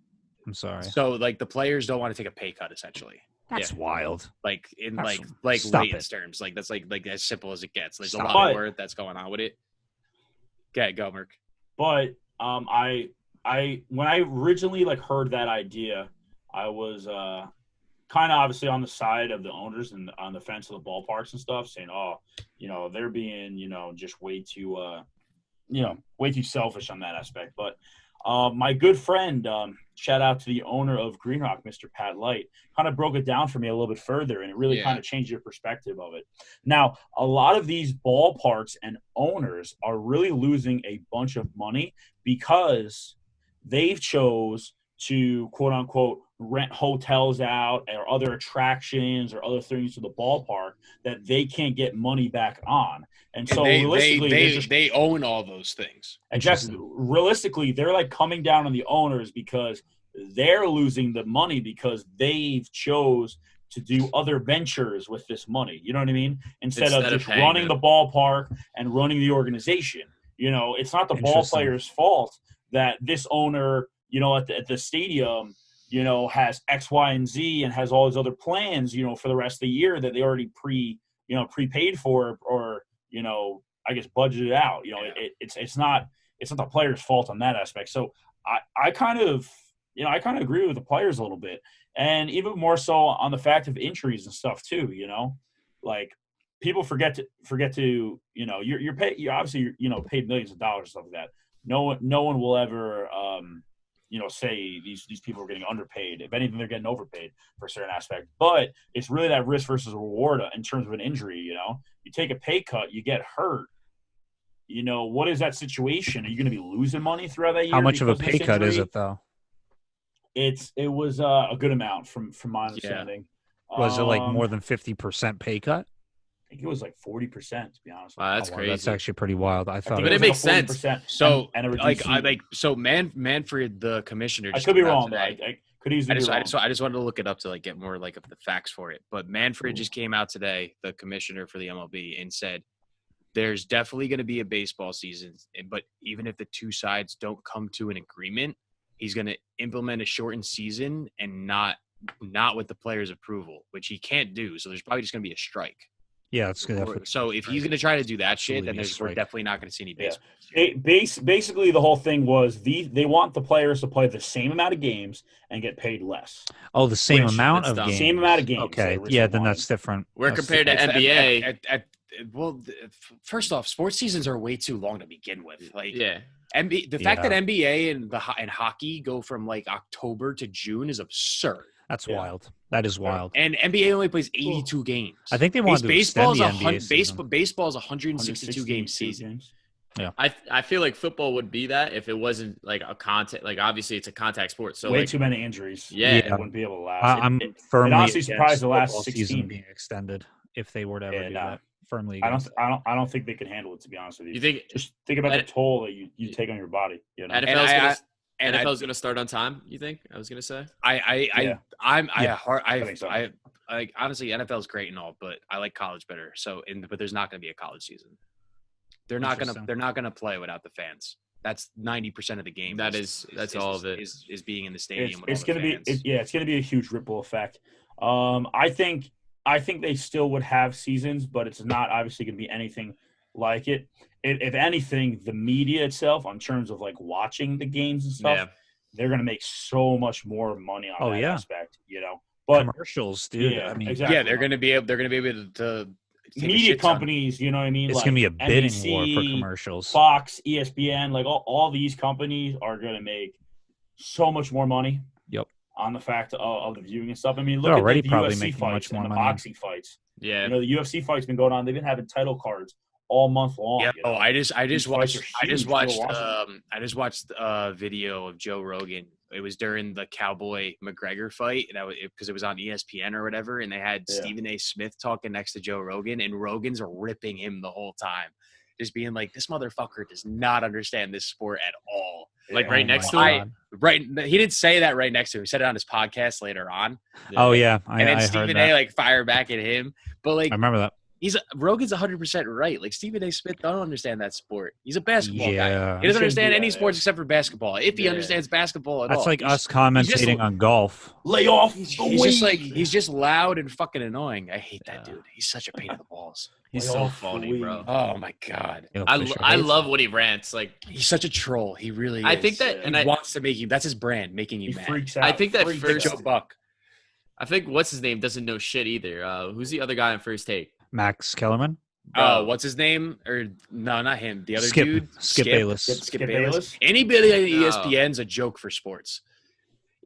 sorry.
So, like, the players don't want to take a pay cut, essentially.
That's wild.
Like in layman's terms, like that's like as simple as it gets. There's a lot of word that's going on with it. Okay, go, Merc.
But I when I originally heard that idea, I was kind of obviously on the side of the owners and on the fence of the ballparks and stuff, saying, they're being, just way too selfish on that aspect. But my good friend, shout out to the owner of Green Rock, Mr. Pat Light, kind of broke it down for me a little bit further, and it really kind of changed your perspective of it. Now, a lot of these ballparks and owners are really losing a bunch of money because they've chose to, quote unquote, rent hotels out or other attractions or other things to the ballpark that they can't get money back on. And so realistically,
they own all those things.
And just realistically, they're coming down on the owners because they're losing the money because they've chose to do other ventures with this money. You know what I mean? Instead of just running the ballpark and running the organization. It's not the ball player's fault that this owner, at the stadium, has X, Y, and Z and has all his other plans, for the rest of the year that they already prepaid for or, I guess budgeted out. It's not the player's fault on that aspect. So I kind of agree with the players a little bit, and even more so on the fact of injuries and stuff too. People forget to you're paid. You obviously paid millions of dollars, stuff like that. No one will ever say these people are getting underpaid. If anything, they're getting overpaid for a certain aspect. But it's really that risk versus reward in terms of an injury. You take a pay cut, you get hurt. What is that situation? Are you going to be losing money throughout that year?
How much of a pay cut is it, though?
It was a good amount from my understanding.
Yeah. Was it more than 50% pay cut?
I think it was 40%, to be honest.
Wow, that's crazy.
That's actually pretty wild. I thought,
but it makes sense.
So, Manfred, the commissioner.
I could be wrong. I could easily be wrong.
I just wanted to look it up to get more of the facts for it. But Manfred just came out today, the commissioner for the MLB, and said there's definitely going to be a baseball season, but even if the two sides don't come to an agreement, he's going to implement a shortened season and not with the players' approval, which he can't do. So there's probably just going to be a strike.
Yeah, it's good.
So if he's going to try to do that shit, then we're definitely not going to see any baseball.
Yeah. Basically, the whole thing was they want the players to play the same amount of games and get paid less.
Oh, the same amount of games.
Same amount of games.
Okay, yeah, then that's different.
We're compared to NBA.
First off, sports seasons are way too long to begin with. The fact that NBA and hockey go from October to June is absurd.
That's wild. That is wild.
And NBA only plays 82 games.
I think they want to extend the NBA season.
Baseball's 162 game season.
Yeah.
I feel like football would be that if it wasn't a contact. Obviously it's a contact sport, so
way too many injuries.
Yeah,
it wouldn't be able to last.
I'm firmly
honestly surprised the last 16
being extended if they were to ever do that. firmly
I
against
don't think they can handle it, to be honest with you.
You think?
Just think about the toll that you take on your body. You know?
NFL's gonna start on time. You think? I was gonna say.
I think so.
Like honestly, NFL is great and all, but I like college better. But there's not gonna be a college season. They're not gonna play without the fans. That's 90% of the game.
That's all of it.
Is being in the stadium.
It's gonna be it's gonna be a huge ripple effect. I think they still would have seasons, but it's not obviously gonna be anything like it. If anything, the media itself, in terms of like watching the games and stuff, they're gonna make so much more money on that aspect, you know. But
commercials, dude.
Yeah,
I mean,
exactly.
Yeah, they're gonna be able to
media companies, you know what I mean?
It's
like
gonna be a bidding
NBC,
war for commercials.
Fox, ESPN, like all these companies are gonna make so much more money.
Yep.
On the fact of the viewing and stuff. I mean,
they're
look
already
at the
probably
UFC
making
fights
much more
and the
money.
boxing fights.
Yeah.
You know, the UFC fights been going on. They've been having title cards all month long.
Yeah.
You know?
I just watched
I
a video of Joe Rogan. It was during the Cowboy McGregor fight, and because it was on ESPN or whatever, and they had Stephen A. Smith talking next to Joe Rogan, and Rogan's ripping him the whole time, just being like, "This motherfucker does not understand this sport at all."
Like right next to him.
Right, he didn't say that right next to him. He said it on his podcast later on.
Oh yeah,
and then Stephen A. like fire back at him, but like
I remember that.
Rogan's 100% right. Like Stephen A. Smith don't understand that sport. He's a basketball guy. He
He
doesn't understand any
that,
sports except for basketball. If he understands basketball at all,
that's like us commentating on golf.
lay off.
He's just loud and fucking annoying. I hate that dude. He's such a pain in the balls.
He's so phony, bro.
Oh my god.
I love when he rants. Like
he's such a troll. He really is.
I think that, and
he wants to make you. That's his brand, making you mad.
Freaks out.
I think that first
Joe Buck.
I think what's his name doesn't know shit either. Who's the other guy on First Take?
Max Kellerman.
Oh, what's his name? Or no, not him. The other
Skip.
dude.
Skip Bayless.
Skip Bayless.
Anybody on ESPN's a joke for sports.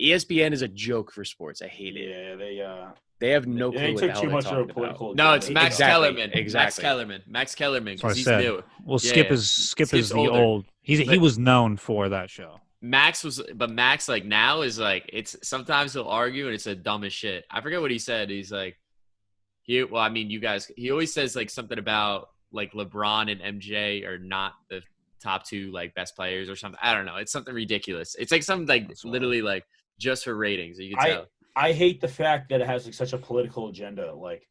ESPN is a joke for sports. I hate it.
Yeah,
they have no clue
they
what the
take
hell
too
they're
much of
talking
a political.
No, it's Max
Exactly.
Kellerman.
Exactly.
Max Kellerman.
That's what I
Because he's
said.
new.
Well, Skip is the
older.
old. He was known for that show.
Max like now is like it's sometimes he'll argue and it's the dumbest shit. I forget what he said. He's like, he always says like something about like LeBron and MJ are not the top two like best players or something. I don't know. It's something ridiculous. It's like something like literally like just for ratings. You can tell.
I hate the fact that it has like such a political agenda. Like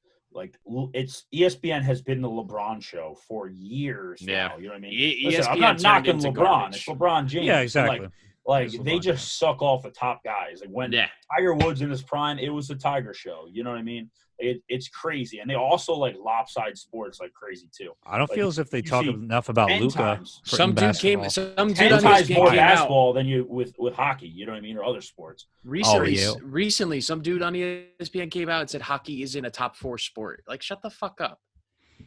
it's ESPN has been the LeBron show for years now. You know what I mean? Listen, I'm not knocking LeBron.
Garbage.
It's LeBron James.
Yeah, exactly.
Like they just suck off the top guys. Like when Tiger Woods in his prime, it was the Tiger show. You know what I mean? It's crazy, and they also like lopside sports like crazy too.
I don't feel as if they talk enough about Luka.
Some dude came. Some dude
10 times more
came
basketball than you with hockey. You know what I mean, or other sports.
Recently, some dude on ESPN came out and said hockey isn't a top 4 sport. Like, shut the fuck up.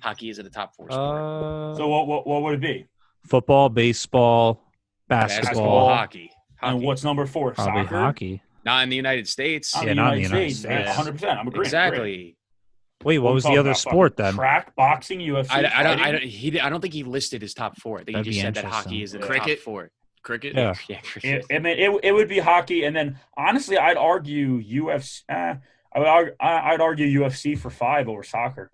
Hockey isn't a top 4 sport.
So what would it be?
Football, baseball, basketball,
hockey.
And what's number 4?
Probably
Soccer?
Hockey.
Not in the United States.
Yeah, not in the United States.
100%. I'm agreeing.
Exactly.
Wait, what was the other sport then?
Track, boxing, UFC.
I don't think he listed his top 4. I think he just said that hockey is in the top 4.
Cricket.
Yeah.
Cricket.
I mean, it would be hockey, and then honestly, I'd argue UFC. I'd argue UFC for 5 over soccer.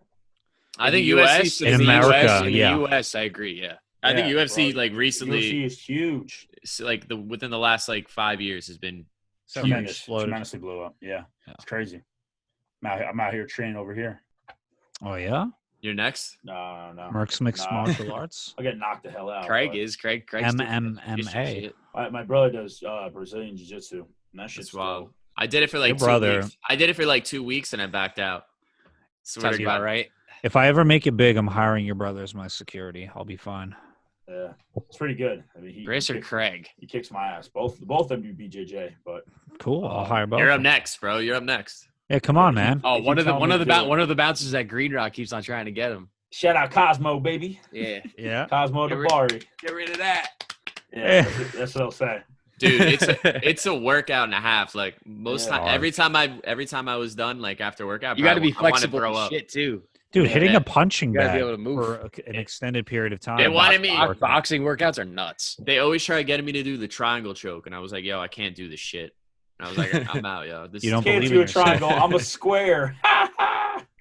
I think UFC
in America.
In the US, I agree. Yeah.
I think UFC like recently
UFC is huge.
Like within the last like 5 years has been
tremendously blew up. Yeah, it's crazy. I'm out here training over here.
Oh yeah.
You're next.
No.
Merck's mixed martial arts.
I get knocked the hell out.
Craig
MMA.
My brother does Brazilian jiu-jitsu, and that shit's
wild. I did it for like 2 weeks. I did it for like 2 weeks, and I backed out.
Sounds about right.
If I ever make it big, I'm hiring your brother as my security. I'll be fine.
Yeah, it's pretty good. I mean,
Chris or Craig?
He kicks my ass. Both of them do BJJ, but
cool. I'll hire both.
You're up next, bro. You're up next.
Yeah, come on, man.
Oh, one of the bouncers at Green Rock keeps on trying to get him.
Shout out Cosmo, baby.
Yeah.
Cosmo Dabari.
Get rid of that.
Yeah, that's what I'll say.
Dude, it's a workout and a half. Like every time I was done, like after workout,
you got to be flexible and shit too.
Dude, hitting a punching
bag
be
able to move
for an extended period of time.
They wanted me.
Boxing workouts are nuts.
They always try getting me to do the triangle choke, and I was like, "Yo, I can't do this shit." And I was like, "I'm out, yo."
You don't
can't
believe
do
in
a triangle. I'm a square.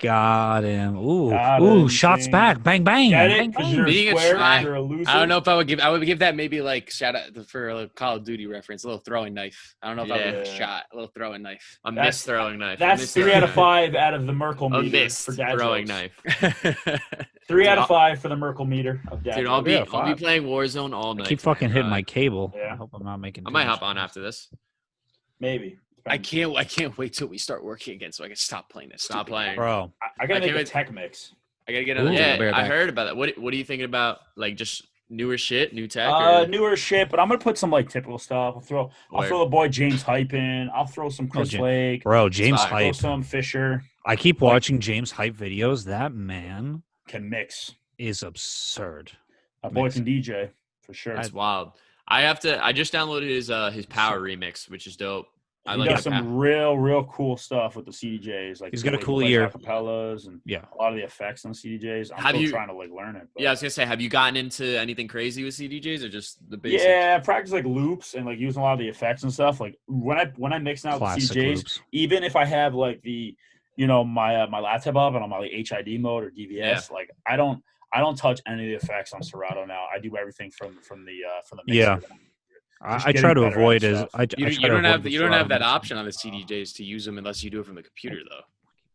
Got him. Ooh,
Got
ooh,
him,
shots
King.
back. Bang, bang.
Get
Bang,
it? Because
bang.
you're a
Being a
square,
try-
you're a loser.
I don't know if I would give that maybe like shout out for a Call of Duty reference, a little throwing knife. I don't know if I would give it a
Yeah.
shot, a little throwing knife.
A
That's-
miss throwing knife.
That's
a miss
3
throwing
out of
knife.
5 out of the Merkle
A
meter
missed
for dad
throwing
jokes.
knife.
3 out
Dude,
of 5 for the Merkle meter of dad
Dude,
jokes.
I'll be
5.
playing Warzone all
I
night.
keep
tonight,
fucking hitting
bro.
my cable.
Yeah.
I hope I'm not making.
I
too
might
much
hop on
noise.
after this.
Maybe.
I can't wait till we start working again so I can stop playing this.
Stop
stupid
playing.
game.
Bro.
I gotta
I
make
can't
a
wait-
tech mix.
I gotta get
Ooh.
on the
Yeah,
table.
I heard about that. What are you thinking about? Like just newer shit, new tech? Or?
Newer shit, but I'm gonna put some like typical stuff. I'll throw
Word.
the boy James Hype in. I'll throw some Chris
James.
Lake.
Bro, James
Fire.
Throw
Hype.
some Fisher.
I keep watching James Hype videos. That man
Can mix.
is absurd.
My boy
Mix.
can DJ for sure.
That's wild. I just downloaded his power remix, which is dope. I
He
like
does
the
some real cool stuff with the CDJs. Like
He's
the
got a
way he
cool
plays
ear.
acapellas and
Yeah.
a lot of the effects on CDJs. I'm
Have
still
you-
trying to like learn it. but-
Yeah, I was gonna say, have you gotten into anything crazy with CDJs or just the basics?
Yeah, I practice like loops and like using a lot of the effects and stuff. Like when I mix now with
Classic
CDJs,
loops.
even if I have like the, my my laptop up and I'm on like HID mode or DVS, like I don't touch any of the effects on Serato now. I do everything from the mixer.
Yeah.
Just
I try
getting
to
better at
avoid
stuff.
You
try to
don't have
avoid
you don't have that
the
option on the CDJs to use them unless you do it from the computer though.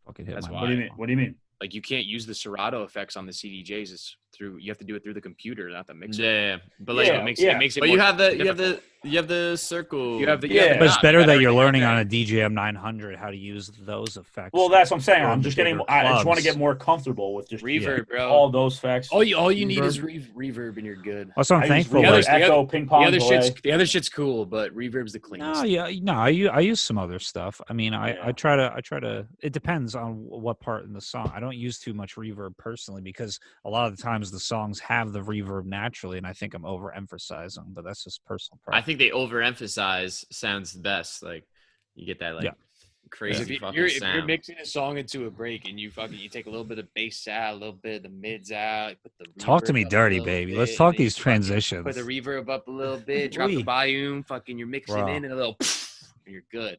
Fucking hit
That's
my
why.
What do you mean? What do you mean?
Like you can't use the Serato effects on the CDJs. It's through you have to do it through the computer, not the mixer.
Yeah, but
Yeah,
like,
It makes it.
but
more
you have the
difficult.
circle.
You have the
Yeah.
But it's
knob.
better
You gotta
that you're
have
learning
that.
on a DJM 900 how to use those effects.
Well, that's what I'm saying.
on
I'm
the
just getting.
bigger
I just want to
clubs.
get more comfortable with just
reverb, bro.
all those effects.
All you need
Reverb.
is reverb, and you're good.
That's what I'm
I use
thankful.
reverb,
Like,
echo, ping pong, delay.
The other shit's cool, but reverb's the cleanest.
I use some other stuff. I mean, I
Yeah.
try to. It depends on what part in the song. I don't use too much reverb personally because a lot of the times the songs have the reverb naturally, and I think I'm overemphasizing. But that's just personal
I
preference.
think they overemphasize sounds the best. Like you get that
Yeah.
crazy
If
fucking
you're
sound.
mixing a song into a break and you take a little bit of bass out, a little bit of the mids out, put the
Talk to
reverb
me
up a
dirty,
little
baby.
bit,
Let's
and
talk
then
these
you
transitions.
Put the reverb up a little bit, drop the
Wee.
volume, fucking you're mixing
Bro.
in and a little, and you're good.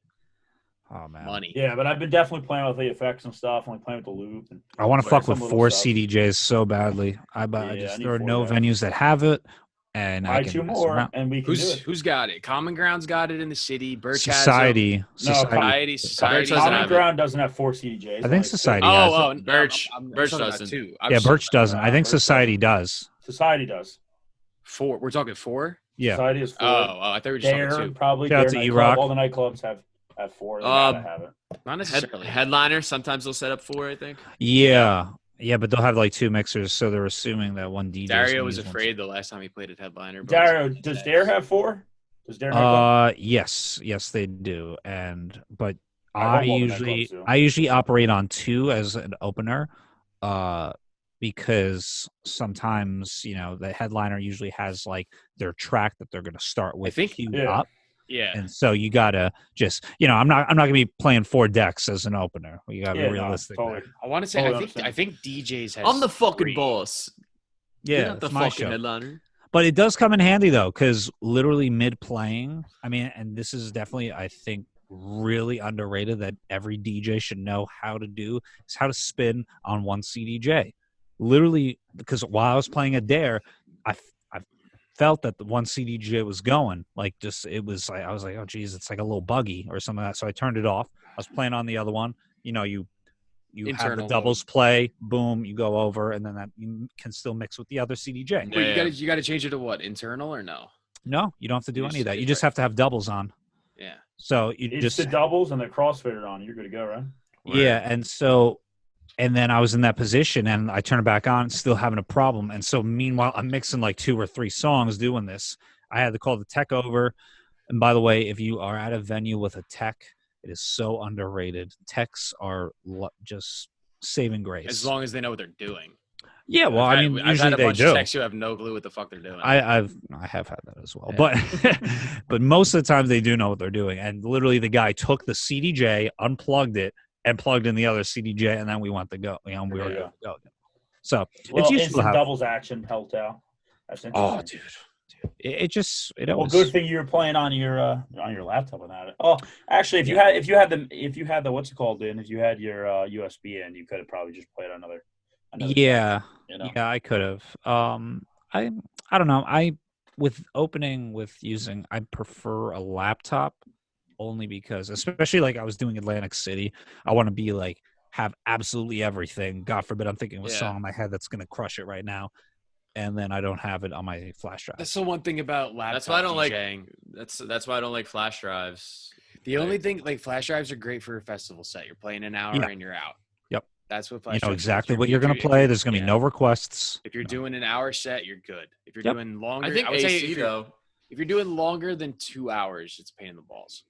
Oh man,
Money.
Yeah, but I've been definitely playing with the effects and stuff. I'm playing with the loop. And
I want to
Where
fuck
some
with
little
4
stuff.
CDJs so badly.
Yeah, I need
There are
4
no
guys.
venues that have it, and I
buy
can
2
mess
more,
around.
and we can do it.
Who's got it? Common Ground's got it in the city. Birch
Society.
No,
Society.
Society.
doesn't
Common
have it.
Ground doesn't have 4 CDJs.
I think Society
Oh,
has
oh,
it.
no,
Birch-
I'm
Birch
talking about
doesn't.
2.
Yeah, Birch doesn't. I think
Birch
Society does.
Society does.
4. We're talking 4.
Yeah.
Society is 4.
Oh, I thought we were just
Dare,
talking 2.
probably.
Shout out
Dare
to
nightclub.
E-Rock.
All the nightclubs have 4. They gotta have it.
Not necessarily.
Headliner. Sometimes they'll set up 4. I think.
Yeah. Yeah, but they'll have like 2 mixers, so they're assuming that one DJ.
Dario was afraid the last time he played at Headliner. but-
Dario, does Dare have 4? Does Dare nightclub?
Yes, they do. But
I
I
hope all the nightclubs do.
usually operate on 2 as an opener, because sometimes the headliner usually has like their track that they're going to start with
think-
queued
Yeah.
up,
Yeah.
and so you gotta just I'm not going to be playing 4 decks as an opener. You got to
Yeah,
be
no,
realistic.
totally.
there.
I want to say
Totally
I think DJs has
I'm the fucking
3.
boss.
Yeah,
You're not the
it's my
fucking
show.
headliner.
But it does come in handy though, because literally mid playing, I mean, and this is definitely, I think, really underrated that every DJ should know how to do is how to spin on one CDJ. Literally, because while I was playing a Dare, I felt that the one CDJ was going like just it was like I was like, oh geez, it's like a little buggy or something like that. So I turned it off. I was playing on the other one. You have the
Internal
doubles play, boom, you go over, and then that you can still mix with the other CDJ.
Wait,
Yeah.
you got to change it to what? Internal or no?
No, you don't have to do
You
any
just-
of that. You
just
just have to have doubles on.
Yeah.
So you
It's
just
the doubles and the crossfader on. You're good to go, right?
yeah, and then I was in that position, and I turn it back on, still having a problem. And so meanwhile, I'm mixing like 2 or 3 songs doing this. I had to call the tech over. And by the way, if you are at a venue with a tech, it is so underrated. Techs are just saving grace.
As long as they know what they're doing.
Yeah, well, I mean,
I've had
usually
a
they
bunch
do.
of techs who have no clue what the fuck they're doing.
I have had that as well,
Yeah.
but most of the time they do know what they're doing. And literally, the guy took the CDJ, unplugged it, and plugged in the other CDJ, and then we went to go. We were
There you
good to go. So
Well,
it's useful to
instant
have.
doubles action helped out. That's
Oh,
interesting.
dude, it
Well,
always.
good thing you were playing on your laptop without it. Oh, actually, if you had the what's it called in, if you had your USB in, you could have probably just played another.
Yeah,
You know?
yeah, I could have. I don't know. I prefer a laptop only because, especially like I was doing Atlantic City, I want to be like have absolutely everything. God forbid, I'm thinking of a song in my head that's gonna crush it right now, and then I don't have it on my flash drive.
That's the one thing about laptop
That's why I don't
DJing.
that's why I don't like flash drives.
The only thing, like flash drives are great for a festival set. You're playing an hour and you're out.
Yep.
That's what flash
You know
drives are.
exactly what you're gonna play. There's gonna be no requests.
If you're doing an hour set, you're good. If you're doing longer,
I think
would say
AC though.
if you're doing longer than 2 hours, it's a pain in the balls.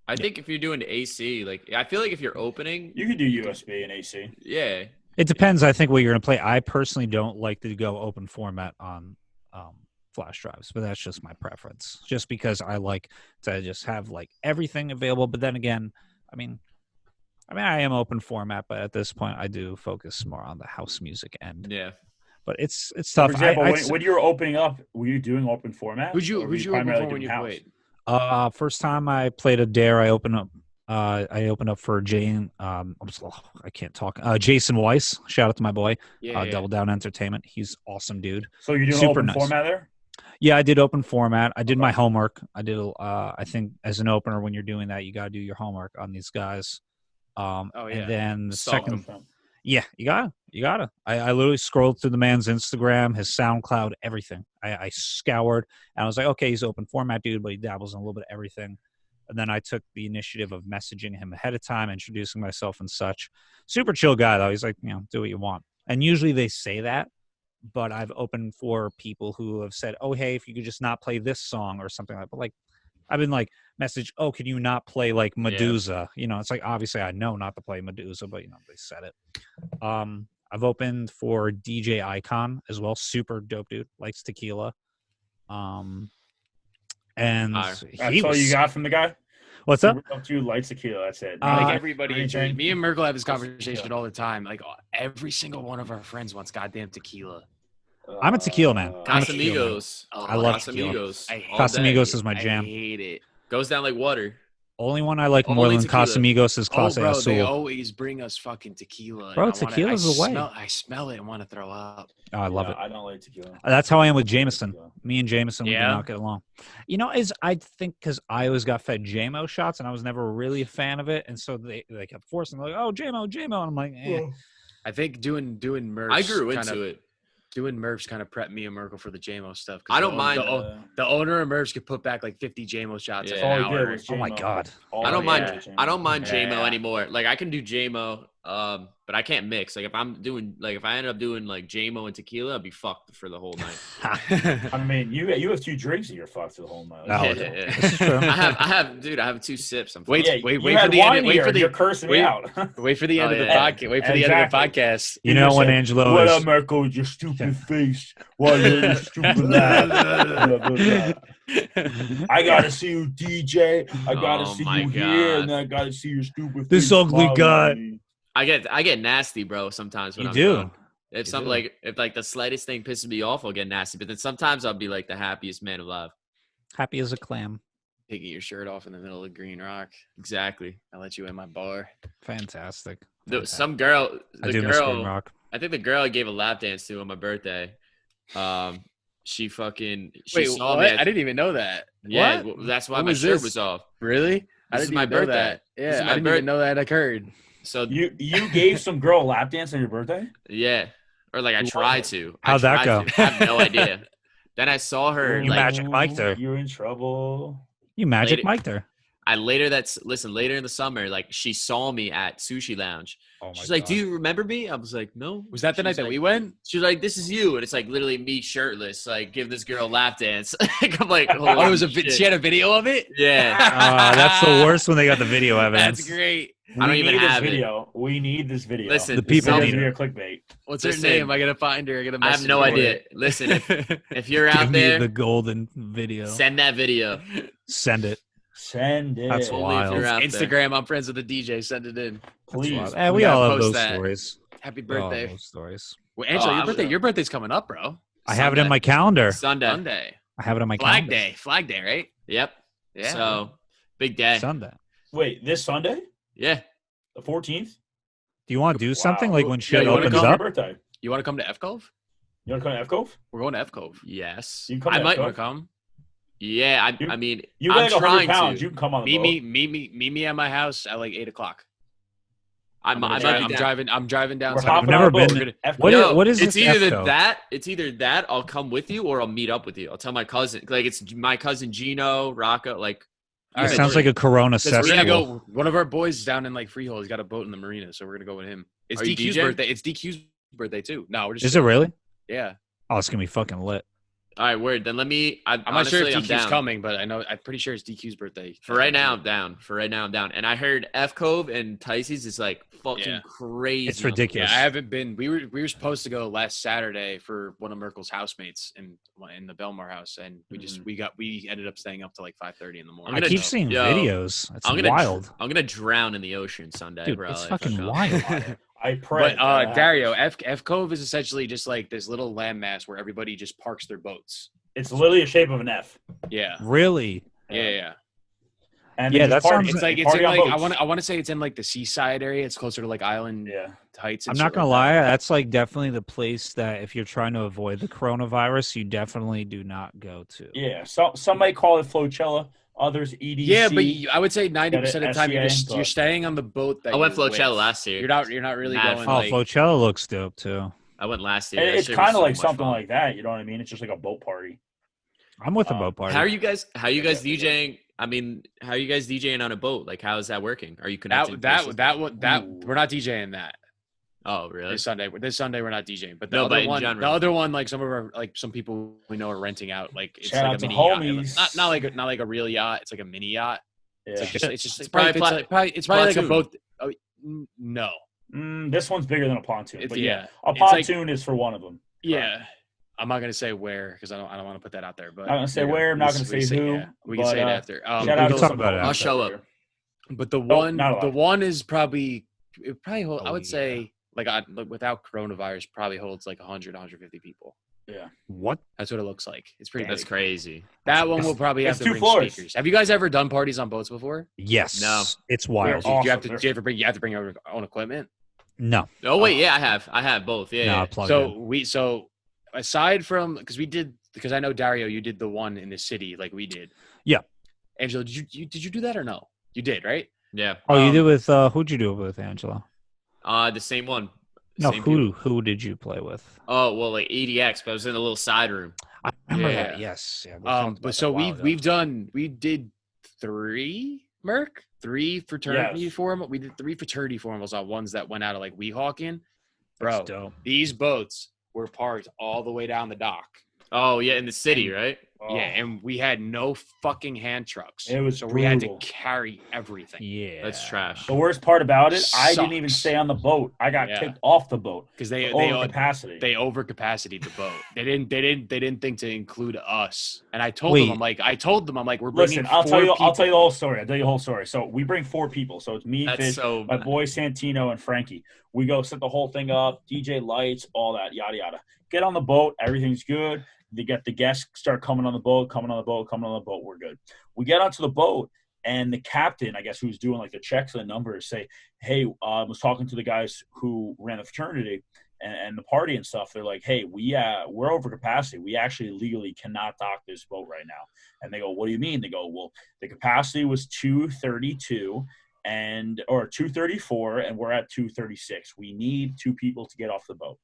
I think if you're doing AC, like I feel like if you're opening,
you could do USB and AC.
Yeah.
It depends. I think what you're gonna play. I personally don't like to go open format on flash drives, but that's just my preference. Just because I like to just have like everything available. But then again, I mean, I am open format, but at this point, I do focus more on the house music end.
Yeah.
But it's tough.
For example, when you were opening up, were you doing open format?
Who'd you open for when you played?
First time I played a Dare, I opened up for Jane. I can't talk. Jason Weiss. Shout out to my boy. Double Down Entertainment. He's awesome, dude.
So you're doing
super
open
nice.
Format there?
Yeah, I did open format. I did my homework. I did. I think as an opener, when you're doing that, you got to do your homework on these guys. And then the second. Yeah, you gotta. I literally scrolled through the man's Instagram, his SoundCloud, everything. I scoured, and I was like, okay, he's open format dude, but he dabbles in a little bit of everything. And then I took the initiative of messaging him ahead of time, introducing myself and such. Super chill guy, though. He's like, do what you want. And usually they say that, but I've opened for people who have said, oh, hey, if you could just not play this song or something like that. But like, I've been like, message, oh, can you not play like Medusa? Yeah. It's like, obviously I know not to play Medusa, but they said it. I've opened for DJ Icon as well. Super dope dude, likes tequila. And
that's all you got from the guy?
What's up?
Two lights tequila. That's it.
Like everybody enjoys. Me and Merkel have this conversation all the time. Like every single one of our friends wants goddamn tequila.
I'm a tequila man.
Casamigos.
I love
Casamigos.
Casamigos is my jam.
I hate it.
Goes down like water.
Only one I like more than Casamigos is Clase
bro,
Azul.
they always bring us fucking tequila.
Bro, tequila's the way.
I smell it and want to throw up.
Oh, I love it.
I don't like tequila.
That's how I am with Jameson. Me and Jameson, we do not get along. I think because I always got fed JMO shots and I was never really a fan of it. And so they kept forcing, like, oh, JMO. And I'm like, eh.
I think doing Mercs.
I grew into it.
Doing Mervs kind of prepped me and Merkel for the JMO stuff.
I don't mind.
The owner of Mervs could put back like 50 JMO shots in an hour.
Oh my god!
I don't mind. I don't mind JMO anymore. Like I can do JMO, but I can't mix. Like if I end up doing like JMO and tequila, I'd be fucked for the whole night.
I mean, you have 2 drinks and you're fucked for the whole night.
This is true.
I have 2 sips.
Wait for the end. You're cursing me out. Wait for the end of the podcast. Wait for the end of the podcast.
You know when Angelo
what up, Merkel, with your stupid face? What your stupid laugh? I gotta see you, DJ. I gotta see you here, and then I gotta see your stupid.
This ugly guy.
I get nasty, bro. Sometimes when
you
I'm
do.
drunk. If something if the slightest thing pisses me off, I'll get nasty. But then sometimes I'll be like the happiest man alive.
Happy as a clam.
Taking your shirt off in the middle of Green Rock.
Exactly.
I let you in my bar.
Fantastic.
Some girl.
I do miss Green Rock.
I think the girl I gave a lap dance to on my birthday. She saw me.
I didn't even know that.
Yeah, that's why my shirt was off.
Really?
I didn't even know that.
Yeah, I didn't even know that occurred.
So
you gave some girl a lap dance on your birthday?
Yeah, or like I tried to.
How'd that go?
I have no idea. Then I saw her.
You magic mic'd her.
You're in trouble.
You magic mic'd her.
Later in the summer, like she saw me at Sushi Lounge.
Oh my
She's like,
God.
"Do you remember me?" I was like, "No."
Was that the night that we went?
She was like, "This is you," and it's like literally me shirtless, like give this girl a lap dance. I'm like,
"Oh, it was she had a video of it."
Yeah,
that's the worst when they got the video evidence.
That's great.
I don't even have
video. We need this video.
Listen,
the people need
it. Clickbait.
What's her name? I gotta find her.
I have no idea. Listen, if you're out there,
the golden video.
Send that video.
Send it.
Send it.
That's wild.
Instagram. I'm friends with the DJ. Send it in,
please.
We all have those stories.
Happy birthday.
Those stories.
Well, Angelo, your birthday's coming up, bro.
I have it in my calendar.
Sunday.
I have it on my
Flag
calendar.
Flag Day, right?
Yep.
Yeah.
So big day.
Sunday.
Wait, this Sunday,
Yeah.
the 14th.
Do you want to do something
Wow.
like when
Yo,
shit
you wanna
opens
come?
Your
up?
birthday.
You want to come to F Cove?
You want to come to F Cove?
We're going to F Cove.
Yes.
You can come
I
to
might.
F
Want to
Cove.
come?
Yeah.
You-
I mean,
You
I'm
weigh like 100
trying
pounds.
to.
You can come on the
Meet
boat.
me at my house at like 8:00.
I
I'm
might be down.
driving. I'm driving down.
We're
Sunday.
hopping
never
on a boat.
been-
We're gonna-
F
What
Cove.
is- what is
it's
this
either
F-Cove?
that. It's either that I'll come with you or I'll meet up with you. I'll tell my cousin. Like it's my cousin Gino, Rocco. Like
All
It
right,
sounds like a Corona
We're gonna
cesspool.
go. One of our boys down in like Freehold. He's got a boat in the marina, so we're gonna go with him. It's
Are you
DQ's
DJing?
birthday. It's DQ's birthday too. No, we're just.
Is it really?
Yeah.
Oh, it's gonna be fucking lit.
all right, word. Then let me.
I'm not
honestly,
sure if
I'm
DQ's
down.
coming, but I'm pretty sure it's DQ's birthday.
For right now, I'm down. And I heard F Cove and Ticey's is like fucking
Yeah.
crazy.
It's
on the
ridiculous.
Yeah,
weekend.
I haven't been. We were supposed to go last Saturday for one of Merkel's housemates in the Belmar house, and we ended up staying up to like 5:30 in the morning.
I'm
I
gonna-
keep seeing
yo,
videos. It's
I'm gonna
wild.
I'm gonna drown in the ocean Sunday,
Dude,
bro.
it's
if
fucking
I come.
wild.
I pray.
But Dario, F Cove is essentially just like this little landmass where everybody just parks their boats.
It's literally a shape of an F.
Yeah,
Really?
yeah.
And
Yeah,
they just
that
party-
sounds-
It's like
they
it's in
party on
like
boats.
I want to say it's in like the seaside area. It's closer to like Island
Yeah.
Heights.
I'm
and
not
shit
gonna
like
lie.
that.
That's like definitely the place that if you're trying to avoid the coronavirus, you definitely do not go to.
Yeah. Some might call it Flowchella, others EDC.
Yeah, but I would say 90% of the time
SCA,
you're staying on the boat. That
I went
you're
Flowchella
with.
last year.
You're not really
Mad
going
Oh,
like.
Flowchella looks dope too.
I went last year. That
It's
shit was
kind of
so
like
much
something
fun.
like that. You know what I mean? It's just like a boat party.
I'm with a boat party.
How are you guys? How you guys
Yeah.
DJing? I mean, how are you guys DJing on a boat? Like, how is that working? Are you connected?
That
versus-
Ooh.
we're not DJing that
Oh, really?
this Sunday. This Sunday we're not DJing, but the
No, but
other
in
one,
general.
like some of our like some people we know are renting out. Like it's
Shout
like
out
a
to
mini
homies.
yacht. Not like a real yacht. It's like a mini yacht.
Yeah.
It's
probably
probably like a
pontoon.
boat. Oh, no,
This one's bigger than a pontoon.
It's-
But yeah,
yeah.
a
It's like-
pontoon is for one of them.
yeah. I'm not gonna say where because I don't want to put that out there. But
Not gonna say where, I'm not gonna say who,
We can
but,
say it after.
Shout
we
out
can
to
talk
some
about it
homies
after.
I'll show
out
up.
there.
But the
not allowed.
one is probably holds. I
Oh,
would say like without coronavirus, probably holds like 150 people.
What?
That's what it looks like. It's pretty
That's
big.
crazy.
That one will probably have
it's
to
2
bring
floors.
speakers. Have you guys ever done parties on boats before?
Yes.
No.
It's
They're
wild.
awesome.
Do you have to?
They're-
Do you ever bring? You have to bring your own equipment.
No.
Oh wait, yeah, I have both. Yeah.
No,
yeah.
plug in.
So aside from because I know Dario, you did the one in the city like we did.
Yeah.
Angela, did you do that or no? You did, right?
Yeah.
Oh, you did with who'd you do it with, Angela?
The same one.
No,
Same people.
who did you play with?
Oh well, like EDX, but I was in a little side room.
I remember
Yeah.
that. Yes. Yeah, we talked about
But so
that a while ago.
we did 3 fraternity
Yes.
formal. We did 3 fraternity formals on ones that went out of like Weehawken.
That's
Bro,
dope.
these boats were parked all the way down the dock.
Oh yeah, in the city, right?
Oh.
Yeah, and we had no fucking hand trucks.
It was
so we had to
brutal.
carry everything
Yeah.
That's trash.
The worst part about it, I didn't even
Sucks.
stay on the boat. I got
Yeah.
kicked off the boat.
because they
Over capacity.
over capacity the boat. They didn't think to include us. And I told
Wait.
them I'm like we're bringing
Listen, I'll tell
4
you
people.
the whole story. I'll tell you the whole story. So we bring 4 people. So it's me,
That's
Fish,
so
my
bad.
boy Santino, and Frankie. We go set the whole thing up, DJ lights, all that, yada yada. Get on the boat, everything's good. They get the guests start coming on the boat. We're good. We get onto the boat, and the captain, I guess, who's doing like the checks and the numbers, say, "Hey, I was talking to the guys who ran the fraternity and the party and stuff. They're like, hey, we're over capacity. We actually legally cannot dock this boat right now." And they go, "What do you mean?" They go, "Well, the capacity was 232 or 234, and we're at 236. We need 2 people to get off the boat."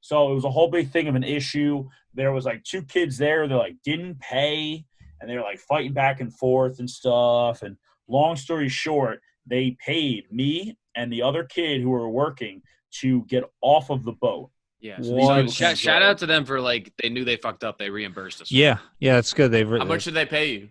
So it was a whole big thing of an issue. There was like 2 kids there that like didn't pay, and they were like fighting back and forth and stuff. And long story short, they paid me and the other kid who were working to get off of the boat.
Yeah.
What?
So shout out to them for like they knew they fucked up. They reimbursed us.
Yeah, that's good. They've
How much did they pay you?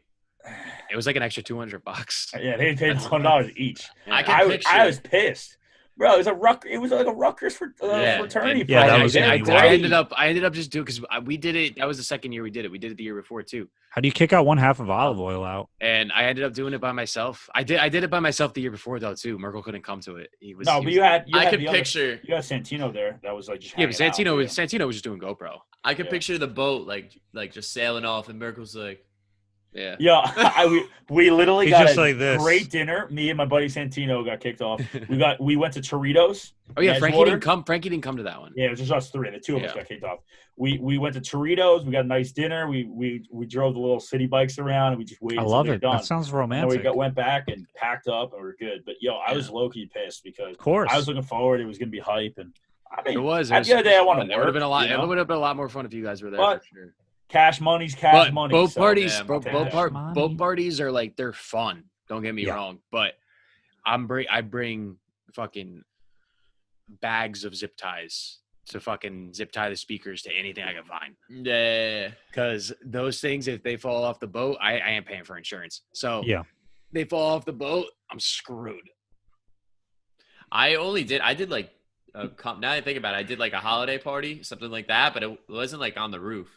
It was like an extra $200.
Yeah, they paid $100 each.
I
I
can
was
picture.
pissed. Bro, it was like a Rutgers fraternity.
And
Yeah, that
party.
was
They're
pretty
great.
wild.
I ended up just doing because we did it. That was the second year we did it. We did it the year before too,
How do you kick out one half of olive oil out?
and I ended up doing it by myself. I did it by myself the year before though too. Merkel couldn't come to it.
No, but you had
I could
the other-
picture.
you had Santino there. That was like just
yeah, but
hanging out.
Santino was just doing GoPro.
I could
Yeah.
picture the boat like just sailing off, and Merkel's like,
Yeah,
Yeah, we literally
He's
got
just
a
like this.
great dinner. Me and my buddy Santino got kicked off. We went to Choritos.
Oh yeah, Frankie
Edgewater.
didn't come. Frankie didn't come to that one.
Yeah, it was just us three. The two of us
Yeah.
got kicked off. We went to Choritos. We got a nice dinner. We drove the little city bikes around, and we just waited.
I
till
love
they were
it.
Done.
That sounds
And then
romantic.
went back and packed up, and we were good. But I was low key pissed because
Of course.
I was looking forward. It was gonna be hype, and I mean,
It was.
at the end of the day, I want
fun.
to
It would
work.
have been a lot.
you know?
It would have been a lot more fun if you guys were there
But-
for sure.
Cash money's cash
But
money.
both
so,
parties,
yeah,
both
I'll take
that.
both parties are like they're fun. Don't get me
Yeah.
wrong, but I bring fucking bags of zip ties to fucking zip tie the speakers to anything I can find.
yeah.
Because those things, if they fall off the boat, I ain't paying for insurance. So
Yeah.
they fall off the boat, I'm screwed.
I did like now that I think about it, I did like a holiday party, something like that, but it wasn't like on the roof.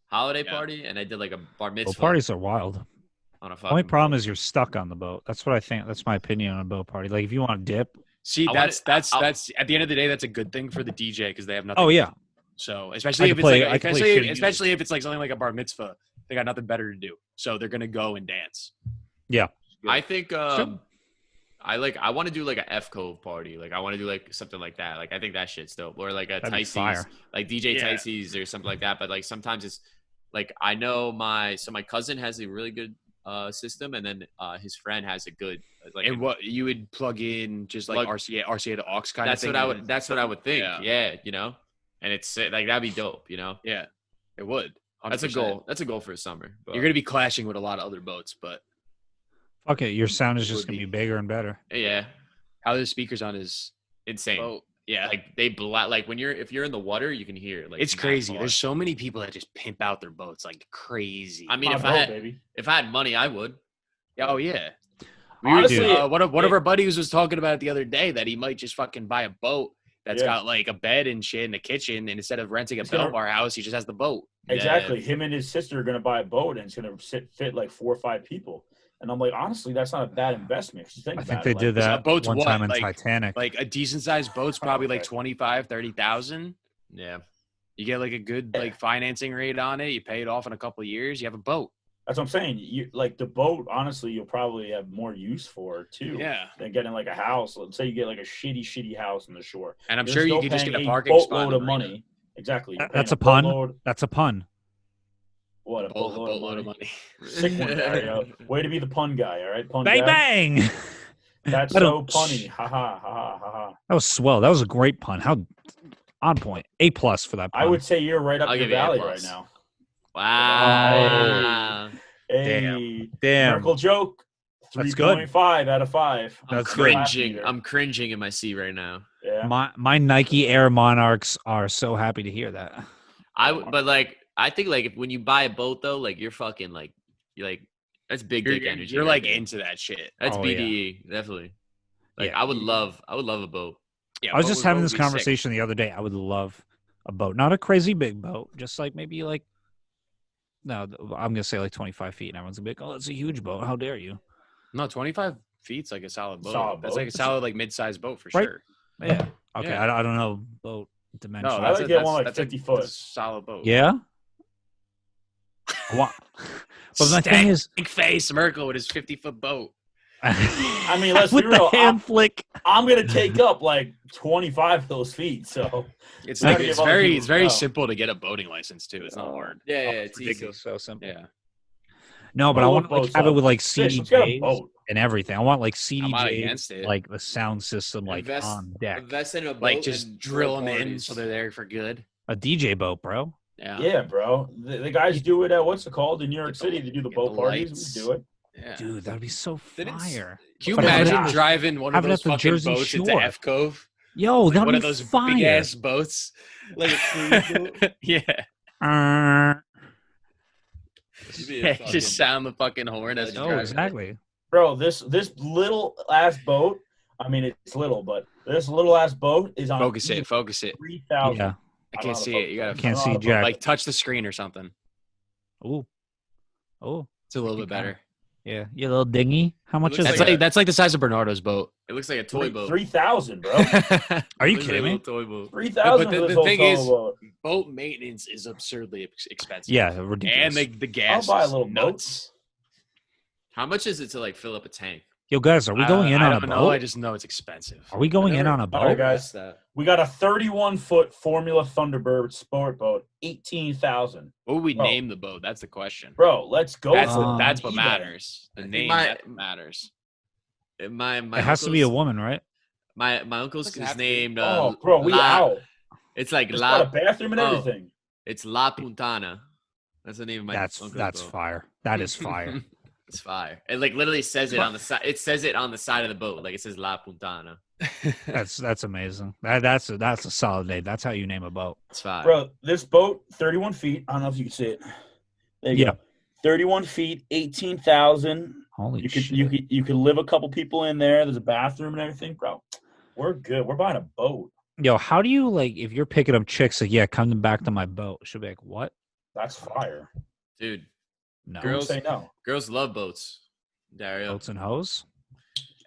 Holiday
Yeah.
party, and I did like a bar
Boat
mitzvah
parties are wild.
on a
The only
fucking
problem
boat.
is you're stuck on the boat. That's what I think. That's my opinion on a boat party. Like if you want to dip.
See,
I wanna-
that's
I'll-
at the end of the day, that's a good thing for the DJ because they have nothing.
Oh yeah.
So especially
I
if
could
it's
play-
like
I could play shitty
especially if it's like something like a bar mitzvah, they got nothing better to do. So they're gonna go and dance.
Yeah.
I think I want to do like a F Cove party. Like I want to do like something like that. Like I think that shit's dope. Or like a
That'd be
Ticey's,
fire.
like DJ
Yeah.
Ticey's or something like that. But like sometimes it's like I know my cousin has a really good system, and then his friend has a good like.
And what you would plug in just like
Plug-
RCA to aux kind
that's
of thing.
what I would. That's what I would think.
Yeah.
Yeah, you know, and it's like that'd be dope. You know,
Yeah, it would.
that's a
100%.
goal. That's a goal for summer. But,
You're gonna be clashing with a lot of other boats, but
Fuck it. Your sound is
Would
just gonna
be.
be bigger and better.
yeah,
how the speakers on his
insane.
boat? Yeah,
Like they like when if you're in the water, you can hear it. Like
it's
mad
crazy.
far.
There's so many people that just pimp out their boats like crazy.
I mean,
My
if
boat,
I had
baby.
money, I would.
Oh yeah.
Honestly,
One of our buddies was talking about it the other day that he might just fucking buy a boat that's
Yeah.
got like a bed and shit in the kitchen, and instead of renting a
He's gonna-
Bell Bar house, he just has the boat.
Exactly. Him and his sister are gonna buy a boat, and it's gonna fit like 4 or 5 people. And I'm like, honestly, that's not a bad investment. 'cause you think
I
about
think
it,
they
like,
did
a
that
boat's
one
what,
time in
like-
Titanic.
Like a decent sized boat's probably like
Okay.
25, 30,000.
Yeah.
You get like a good
Yeah.
like financing rate on it. You pay it off in a couple of years. You have a boat.
That's what I'm saying. You like the boat. Honestly, you'll probably have more use for too.
Yeah.
Than getting like a house. Let's say you get like a shitty house on the shore.
And I'm
You're
sure you
still
could just
paying
get a
a
parking spot. in
boatload
the
of
marina.
money. Exactly. You're
That's
paying
a pun.
boatload-
That's a pun.
What a boatload,
Boatload
of money.
money.
Sick one, Dario. Way to be the pun guy. All right, pun
Bang
guy.
bang.
That's
I
so
don't-
punny. Ha ha ha ha ha ha.
That was swell. That was a great pun. How on point. A+ for that pun.
I would say you're right up
I'll
your
give you A
valley
plus.
right now.
Wow.
Hey,
Damn.
Miracle joke.
That's good.
3.5 out of 5.
I'm
That's good.
cringing. I'm cringing in my seat right now.
Yeah.
My Nike Air Monarchs are so happy to hear that.
But like I think like if when you buy a boat though, like you're fucking like you're like that's big dick energy.
You're
right
like
there.
into that shit.
That's
Oh,
BDE definitely. Like
Yeah.
I would love a boat.
Yeah,
I was
boat
just
would-
having
boat
this
would be sick.
conversation the other day. I would love a boat, not a crazy big boat, just like maybe like no, I'm gonna say like 25 feet, and everyone's gonna be like, "Oh, that's a huge boat. How dare you?"
No, 25 feet's like a solid boat.
Solid
That's
boat.
like a solid like mid-sized boat for
Right.
sure.
Yeah. Okay.
Yeah.
I don't know boat dimensions.
No,
I
that's
would
a,
get
that's,
one like
that's
50
a,
foot.
that's a solid boat.
Yeah. I want, but my thing is,
Big face Merkel with his 50-foot boat.
I mean, let's
with
be real.
the hand flick.
I'm gonna take up like 25 of those feet. So
It's
Gotta
like
give
it's
other
very
people
it's very
go.
simple to get a boating license too. It's not hard.
Yeah,
It's ridiculous. So simple.
Yeah.
No, but I
Blow
want to like,
boats
have it
up.
with like
Fish, let's get a
CDJs
boat.
and everything. I want like
I'm not
CDJs,
against it.
like the sound system, like
Invest-
on deck.
Invest in a boat
Like just
and
drill
throw
them in
parties.
so they're there for good.
A DJ boat, bro.
Yeah.
Yeah, bro. The guys do it at what's it called in New York
Get the
City?
light-
They do the
get
boat
the
parties.
lights.
We do it.
Yeah.
Dude, that'd be so
Didn't s-
fire.
Can you
But have it
imagine
at-
driving one of
have it
those
at the
fucking
Jersey
boats into
Shore.
F Cove?
Yo, that'd
One
be
of those
fire.
big ass boats.
Like a cruise boat.
Yeah.
Uh,
You'd be a
Yeah,
fucking-
just sound the fucking horn as you
no,
drive.
exactly.
Bro, this little ass boat. I mean, it's little, but this little ass boat is on.
Focus it.
3,000.
Yeah.
I can't see it. You gotta
Can't see
know how to
jack.
like touch the screen or something.
Ooh. Oh.
It's a little
You
bit better.
Yeah. Your little dinghy. How much is
looks
That's
it?
like
like that's like the size of Bernardo's boat.
It looks like a toy boat.
3,000, bro.
Are you
Looks like
kidding
a
me?
little toy boat.
3,000
But
for
the
this whole
thing
summer
is-
boat.
Boat maintenance is absurdly expensive.
Yeah, ridiculous.
and the gas.
I'll buy a
is
little boat.
nuts.
How much is it to like fill up a tank?
Yo, guys, are we going in
I
on a
don't
boat?
know. I just know it's expensive.
Are we going in on a
All right,
boat?
guys.
That.
We got a 31-foot Formula Thunderbird sport boat, 18,000.
What would we
Bro.
name the boat? That's the question.
Bro, let's go.
That's
for it.
that's what
eBay.
matters. The
I think
name
my-
that matters.
My
It has to be a
uncle's-
woman, right?
My uncle's
Doesn't
is
have to be.
named.
Oh, bro, we
La,
out.
It's like
It's got a
La.
bathroom and
oh.
everything.
It's La Puntana. That's the name of my.
That's
uncle's boat.
fire. That is fire.
It's fire. It like literally says it on the side. It says it on the side of the boat. Like it says La Puntana.
That's amazing. That's a solid name. That's how you name a boat.
It's fire.
Bro, this boat, 31 feet. I don't know if you can see it. There you
Yeah.
go. 31 feet, 18,000.
Holy
You could
shit.
you could live a couple people in there. There's a bathroom and everything, bro. We're good. We're buying a boat.
Yo, how do you like if you're picking up chicks like, yeah, come back to my boat? She'll be like, what?
That's fire.
Dude,
No.
Who would
Girls-
say no?
girls love boats. Dario.
Boats and hoes?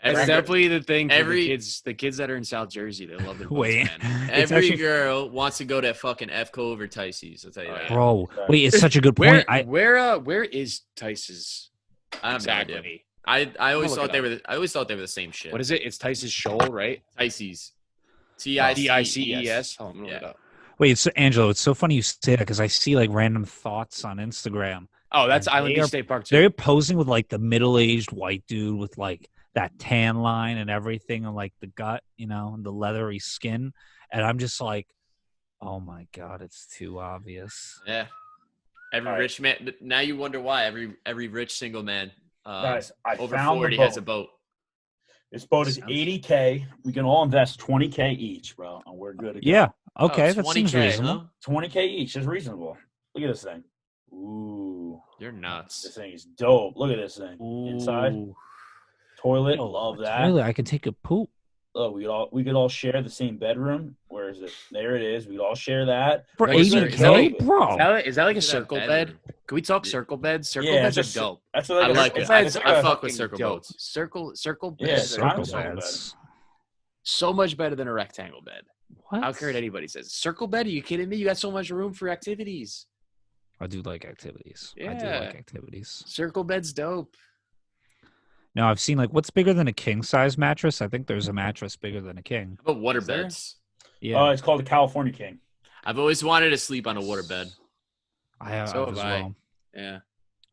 That's
Every,
definitely the thing. For
every-
the kids that are in South Jersey, they love the boats,
Wait.
man.
It's
every
actually-
girl wants to go to fucking F Cove or Ticey's. I'll tell you that.
Bro, wait, it's such a good point.
Where is Tice's
I have no idea.
exactly?
I always
look
thought
it
they
up.
were. I always thought they were the same shit.
What is it? It's Tice's Shoal, right?
Ticey's?
Tices. Hold on, I'm gonna look it
Yeah.
up.
Wait, it's Angelo, it's so funny you say that because I see like random thoughts on Instagram.
Oh, that's
And
Island
they
Beach
are-
State Park too.
They're posing with like the middle-aged white dude with like that tan line and everything and like the gut, you know, and the leathery skin. And I'm just like, oh my God, it's too obvious.
Yeah. Every
All right.
rich man. Now you wonder why every rich single man
Guys, I
over
found
40
the
has a
boat.
boat.
This boat is
Sounds-
80K. We can all invest 20K each, bro, and we're good to go.
Yeah. Okay,
Oh,
that seems
20K,
reasonable.
huh?
20K each is reasonable. Look at this thing. Ooh,
You're
this
nuts.
thing is dope. Look at this thing. Inside
Ooh.
toilet,
Yo,
love
a
that.
toilet, I can take a poop.
Oh, we could all share the same bedroom. Where is it? There it is. We could all share that.
For
Like, is that
80K,
like-
bro.
Is that like a
Look at that
circle
bedroom.
bed? Can we talk
Yeah.
circle beds? Circle
Yeah,
beds
it's
are
a-
dope.
That's
I
what
like
circle
it.
beds.
I
are-
fuck with
Fucking
circle
dope.
boats.
Circle
Yeah,
beds.
it's
are
kind
Circle
of circle
beds.
so much better than a rectangle bed.
What?
I don't care what anybody says. Circle bed? Are you kidding me? You got so much room for activities.
I do like activities. I do
Yeah.
like activities.
Circle bed's dope.
Now I've seen like what's bigger than a king size mattress? I think there's a mattress bigger than a king.
How about water
Is there?
beds?
Yeah.
It's called the California King.
I've always wanted to sleep on a water bed.
I have
so
as
have I.
well.
Yeah.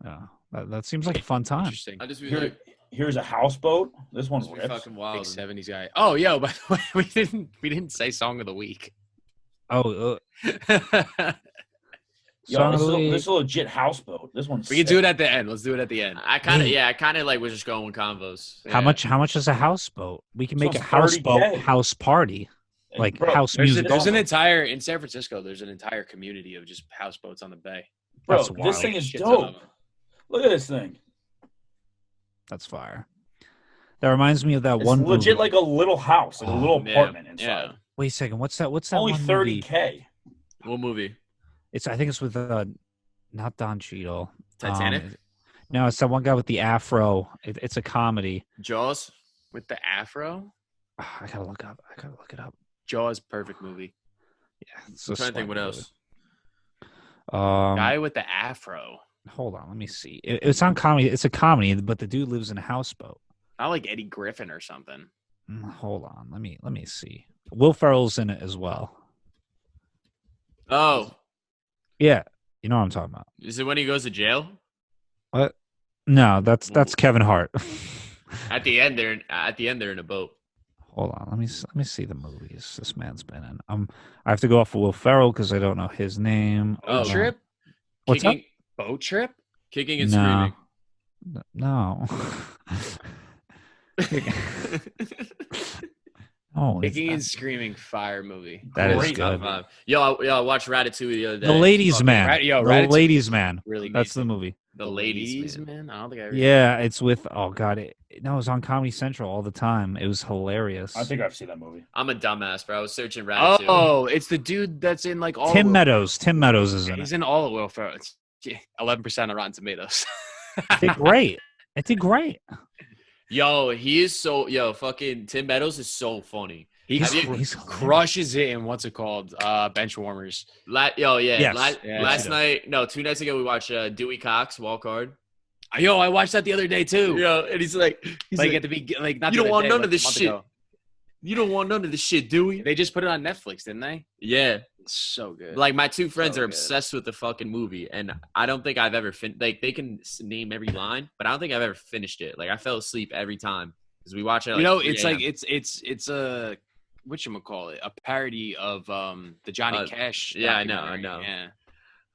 Yeah. That seems like a fun time.
Interesting.
I'll just be
Here,
like,
here's a houseboat. This one's
just be
rips.
fucking
Big
wild.
70s guy. Oh, yo, by the way, we didn't say song of the week.
Oh,
Yo,
Song
this
of
is,
the
a,
week.
this is a legit houseboat. This one's
We can do it at the end. Let's do it at the end.
I kind of,
Wait.
yeah, I kind of like was just going with convos.
How
Yeah.
much is a houseboat? We can
This
make a
one's
houseboat
30K.
house party. Like
Bro,
house
There's,
music.
there's an
only.
entire in San Francisco. There's an entire community of just houseboats on the bay.
Bro,
That's
this
wild.
thing is
Shit ton of
dope.
them.
Look at this thing.
That's fire. That reminds me of that
It's
one
legit
movie.
like a little house, like a little
Yeah,
apartment inside.
yeah.
Wait a second. What's that? What's that
Only
one
30K.
movie?
What movie?
It's I think it's with not Don Cheadle.
Titanic?
No, it's that one guy with the afro. It's a comedy.
Jaws.
With the afro,
I gotta look it up.
Jaws, perfect movie.
Yeah, it's
I'm
a
trying to think what
smart
else.
movie.
Guy with the afro.
Hold on, let me see. It's on comedy. It's a comedy, but the dude lives in a houseboat.
Not like Eddie Griffin or something.
Hold on, let me see. Will Ferrell's in it as well.
Oh,
Yeah, you know what I'm talking about.
is it when he goes to jail?
What? No, that's Kevin Hart.
At the end, they're in a boat.
Hold on, let me see the movies this man's been in. I have to go off of Will Ferrell because I don't know his name.
Oh.
Boat trip?
What's up?
Kicking,
Boat trip?
kicking and
No.
screaming.
No. Oh,
Kicking and Screaming fire movie.
that is
Great.
good.
Yo, I watched Ratatouille the other day.
The Ladies
Fucking-
Man.
Rat- yo,
the
Ratatouille
Ladies Man.
Really
That's
good.
the movie.
The Ladies, man.
Man. I don't think I ever
Yeah, it's with oh god, No, it was on Comedy Central all the time. It was hilarious.
I think I've seen that movie.
I'm a dumbass, bro. I was searching Ratatouille.
Oh, it's the dude that's in like all
Tim
of Will
Meadows. Tim Meadows is
Ferrell.
in
He's
it.
in all of Will Ferrell. It's 11% on Rotten Tomatoes.
It did great. It did great.
Yo, he is so fucking Tim Meadows is so funny.
He's
hilarious.
crushes it in what's it called? Bench warmers.
Yes.
Last night, no, 2 nights ago, we watched Dewey Cox Walk Hard.
Yo, I watched that the other day too.
Yo, and he's like
at the beginning, like not
you
the
don't
other
want
day,
none
like
of this
a month
shit.
ago.
You don't want none of this shit, Dewey.
They just put it on Netflix, didn't they?
Yeah,
It's so good.
like my two friends
So
are
good.
obsessed with the fucking movie, and I don't think I've ever like they can name every line, but I don't think I've ever finished it. Like I fell asleep every time because we watch it. At, like, 3
it's
a.m.
like it's a whatchamacallit, a parody of the Johnny Cash.
yeah, I know.
documentary. Yeah.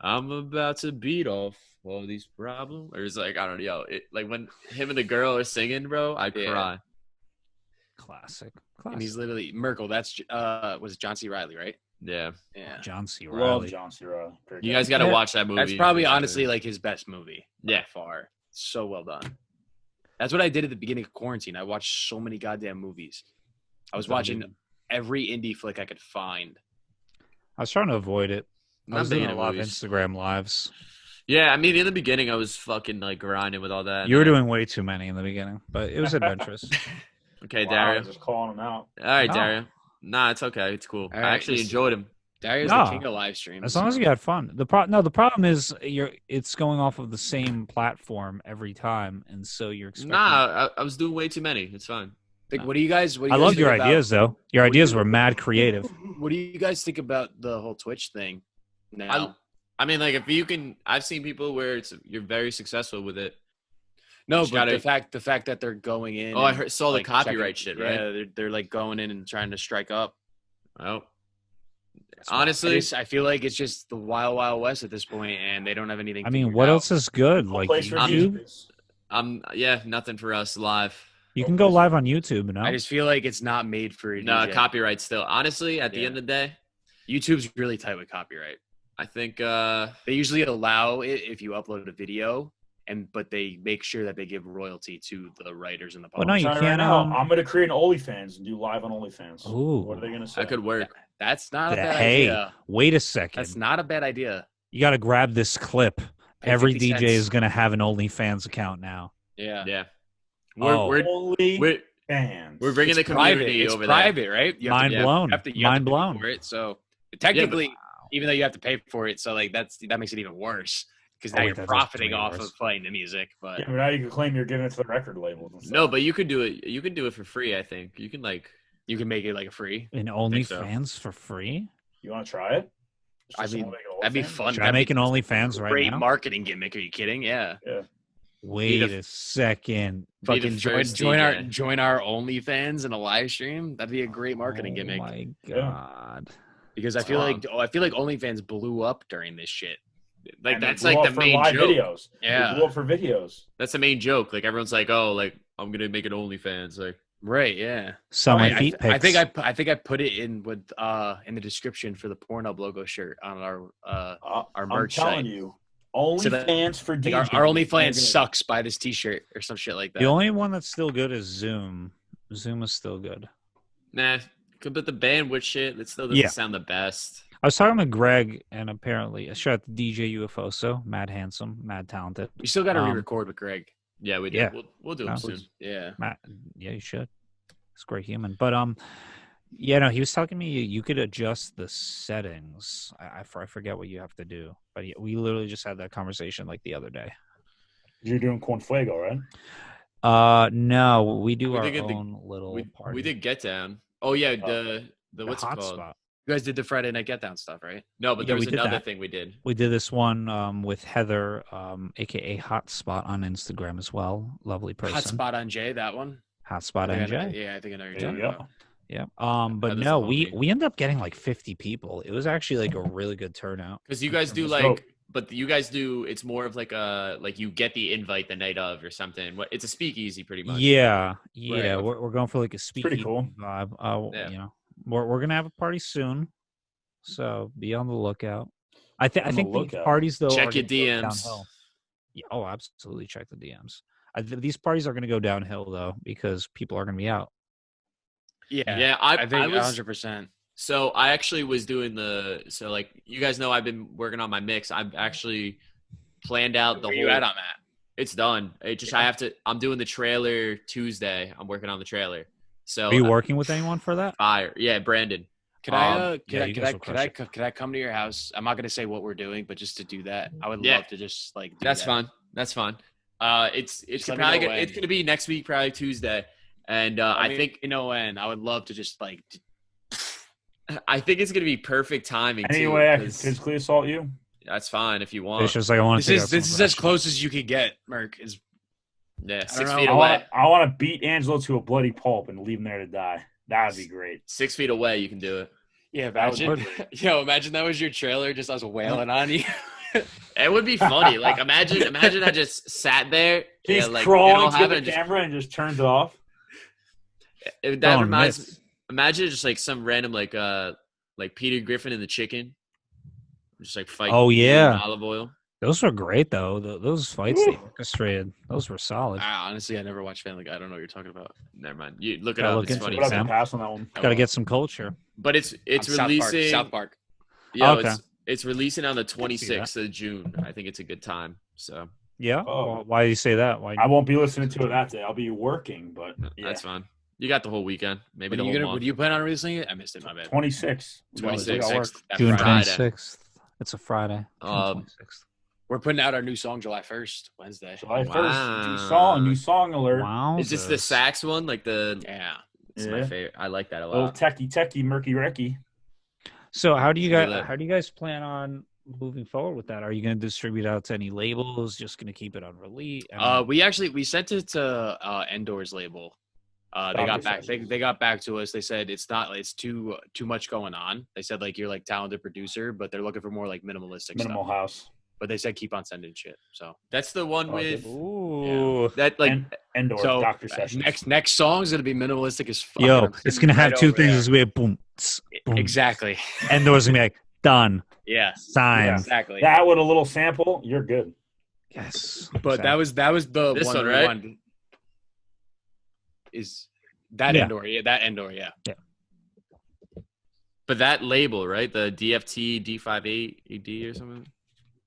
I'm about to beat off all these problems. Or it's like, I don't know. Like when him and the girl are singing, bro, I
Yeah.
cry.
Classic.
And he's literally Merkel. That's was John C. Riley, right?
Yeah.
Yeah.
John C.
Love
Riley.
John C. Reilly. Great
You
guy.
guys got to
Yeah.
watch that movie.
That's probably honestly like his best movie. By
Yeah.
far. So well done. That's what I did at the beginning of quarantine. I watched so many goddamn movies. I was watching every indie flick I could find.
I was trying to avoid it. I
Not
was
big
doing a
into
lot of
movies.
Instagram lives.
Yeah, I mean, in the beginning, I was fucking like grinding with all that. and
You were
then-
doing way too many in the beginning, but it was adventurous.
Okay,
Wow,
Dario.
just calling him out.
All right,
No.
Dario. Nah, it's okay. It's cool.
All
I
right,
actually
listen.
enjoyed him.
Dario's
No.
the king of live streams.
As long as you had fun. The problem is it's going off of the same platform every time, and so you're expecting.
Nah, I was doing way too many. It's fine.
Like, what do you guys?
I loved your ideas though. Your ideas were mad creative.
What do you guys think about the whole Twitch thing? Now,
I mean, like, if you can, I've seen people where you're very successful with it.
no,
you
but
gotta-
the fact that they're going in.
Oh, I
and,
saw the
like,
copyright
checking-
shit, right?
Yeah, they're like going in and trying to strike up.
Oh,
That's why.
honestly,
I feel like it's just the wild, wild west at this point, and they don't have anything.
I mean,
figured
what
out.
else is good?
No
Like
place for
YouTube.
DJs.
yeah, nothing for us live.
You can go live on YouTube, no?
I just feel like it's not made for a
No,
DJ.
copyright still. Honestly, at the
Yeah.
end of the day,
YouTube's really tight with copyright.
I think
They usually allow it if you upload a video, but they make sure that they give royalty to the writers and the
Well, no,
publishers.
you
Tell you
can't,
right now, I'm gonna create an OnlyFans and do live on OnlyFans.
Ooh.
What are they gonna say?
that could work.
That's not a bad
Hey,
idea.
wait a second.
That's not a bad idea.
You got to grab this clip.
Pay
Every
50
DJ
cents.
is going to have an OnlyFans account now.
Yeah.
Yeah,
Oh.
we're
OnlyFans.
bringing the
It's private.
community
It's
over
private, right? You have
Mind
to,
blown.
You have to
Mind
pay
blown.
for it. So technically, even though you have to pay for it, so like that makes it even worse because now
Oh, wait,
you're
that does
profiting
make it
off
worse.
of playing the music. But
Yeah, but now you can claim you're giving it to the record label.
there. No, but you could do it. You can do it for free. I think you can like.
you can make it like a free.
An
think so.
OnlyFans for free?
You want to try it?
I
Just
mean,
wanna make an
that'd be
OnlyFans?
fun.
Should I
That'd
make
be
an OnlyFans right
great
now?
marketing gimmick. Are you kidding? Yeah.
Wait
Be the-
a second.
Be the
Fucking
first
join our
DJ.
join our OnlyFans in a live stream. That'd be a great marketing
Oh
gimmick.
my
Yeah.
God.
Because I feel like OnlyFans blew up during this shit.
Like
And they
that's
blew
like
up
the
for
main
live
joke.
videos.
Yeah.
They blew up for videos.
That's the main joke. Like everyone's like, oh, like I'm gonna make an OnFans. Like
Right. Yeah.
Sell my
I,
feet
I
pics.
think I put it in with in the description for the Pornhub logo shirt on our Our
I'm
merch
telling
site.
you,
So that-
OnlyFans for
like
DJs.
our OnlyFans
They're gonna-
sucks. Buy this T-shirt or some shit like that.
The only one that's still good is Zoom. Zoom is still good.
nah, but the bandwidth shit, it still doesn't
Yeah.
sound the best.
I was talking to Greg, and apparently, shout out to DJ UFOso, mad handsome, mad talented.
You still got to
Um,
re-record with Greg.
Yeah, we do.
Yeah.
We'll do
No.
them soon.
Yeah.
Matt, yeah, you should. He's a great human. But yeah, no, he was telling me you could adjust the settings. I forget what you have to do, but we literally just had that conversation like the other day.
You're doing Corn Fuego, right?
No, we do
We
our
did get the-
own little party.
We did Get Down. Oh yeah, the what's it
hot
called?
spot.
You guys did the Friday Night Get Down stuff, right?
No, but
Yeah,
there
we
was
did
another
that.
thing we did.
We did this one with Heather, aka Hotspot on Instagram as well. Lovely person.
Hot Spot on Jay, that one.
Hotspot
Yeah,
NJ.
yeah, I think I know you're
There
talking
you
about.
go.
Yeah. But
Heather's
no,
a
we
homie.
ended up getting like 50 people. It was actually like a really good turnout.
Because you guys do
Let's go.
like, but you guys do. It's more of like you get the invite the night of or something. What? It's a speakeasy pretty much.
Yeah,
Right.
we're going for like a
pretty
speakeasy
cool.
vibe.
Yeah.
You know, we're gonna have a party soon, so be on the lookout. I
On the
think the
lookout.
parties though
Check
are
your
gonna go
DMs.
downhill. Yeah, oh, absolutely check the DMs. These parties are going to go downhill though because people are going to be out.
Yeah,
I think
I was
100%.
So I actually was doing like you guys know I've been working on my mix. I've actually planned out the
Where
whole.
you at on that?
It's done. I'm doing the trailer Tuesday. I'm working on the trailer. So
Are you working with anyone for that?
fire. Yeah, Brandon.
Could I
you guys will crush it.
could I come to your house? I'm not gonna say what we're doing, but just to do that, I would
Yeah.
love to just like. Do
That's
that.
fine. That's fine. It's
Just let me
probably
know when.
it's gonna be next week, probably Tuesday, and I think
when I would love to just like.
it's gonna be perfect timing.
Anyway, I
too,
can
'cause
physically assault you.
that's fine if you want.
It's just like I want to.
This is as close as you could get, Merc. Is
Yeah,
don't
6
know.
feet
I
away.
want to beat Angelo to a bloody pulp and leave him there to die. That would be great.
6 feet away, you can do it.
yeah,
That would
imagine. Imagine that was your trailer, just us wailing on you.
It would be funny. Like imagine I just sat there.
He's
like
crawling to
happen
the
and just-
camera and just turns it off.
that reminds me. Imagine just like some random like Peter Griffin and the chicken, just like fighting.
Oh, yeah.
in olive oil.
Those were great though. Those fights they orchestrated, those were solid.
Honestly, I never watched Family Guy. I don't know what you're talking about.
Never mind. You look it
Gotta
up.
look
It's
into
funny.
it,
But I
Sam.
can pass on that one.
Got to get some culture.
But it's
South
releasing.
South Park.
Yo,
Okay.
it's releasing on the
see that.
26th of June. I think it's a good time. So
Yeah.
Oh.
Well, why do you say that? Why?
I won't be listening to it that day. I'll be working, but yeah.
that's fine. You got the whole weekend. Maybe the whole month.
Would you plan on releasing it? I missed it. My bad.
26.
26th.
June
Friday.
26th. It's a Friday. June 26th.
We're putting out our new song July 1st, Wednesday.
July 1st.
Wow.
New song alert.
Wow.
Is this the sax one? Like the?
Yeah.
It's
Yeah.
my favorite. I like that a
Little
lot.
techie, murky recky.
So how do you
Feel
guys
it.
how do you guys plan on moving forward with that? Are you going to distribute out to any labels? Just going to keep it on release?
We sent it to Endor's label. They got back. They got back to us. They said it's too much going on. They said like you're like talented producer, but they're looking for more like minimalistic
Minimal
stuff.
house.
But they said keep on sending shit. So
That's the one with
Ooh.
that like.
Endor,
so
Dr. Sessions.
next song's gonna be minimalistic as fuck.
Yo,
I'm
it's
sitting
going to have
right
two
over
things.
there.
It's going to be boom, tss, boom.
Exactly.
And doors going to be like done,
Yeah.
signed.
Exactly.
That with a little sample, you're good.
Yes.
But that was the
This
one,
one,
we
right?
wanted. Is that
Yeah.
Endor? Yeah, that Endor. Yeah.
But that label, right? The DFT D58 AD or something.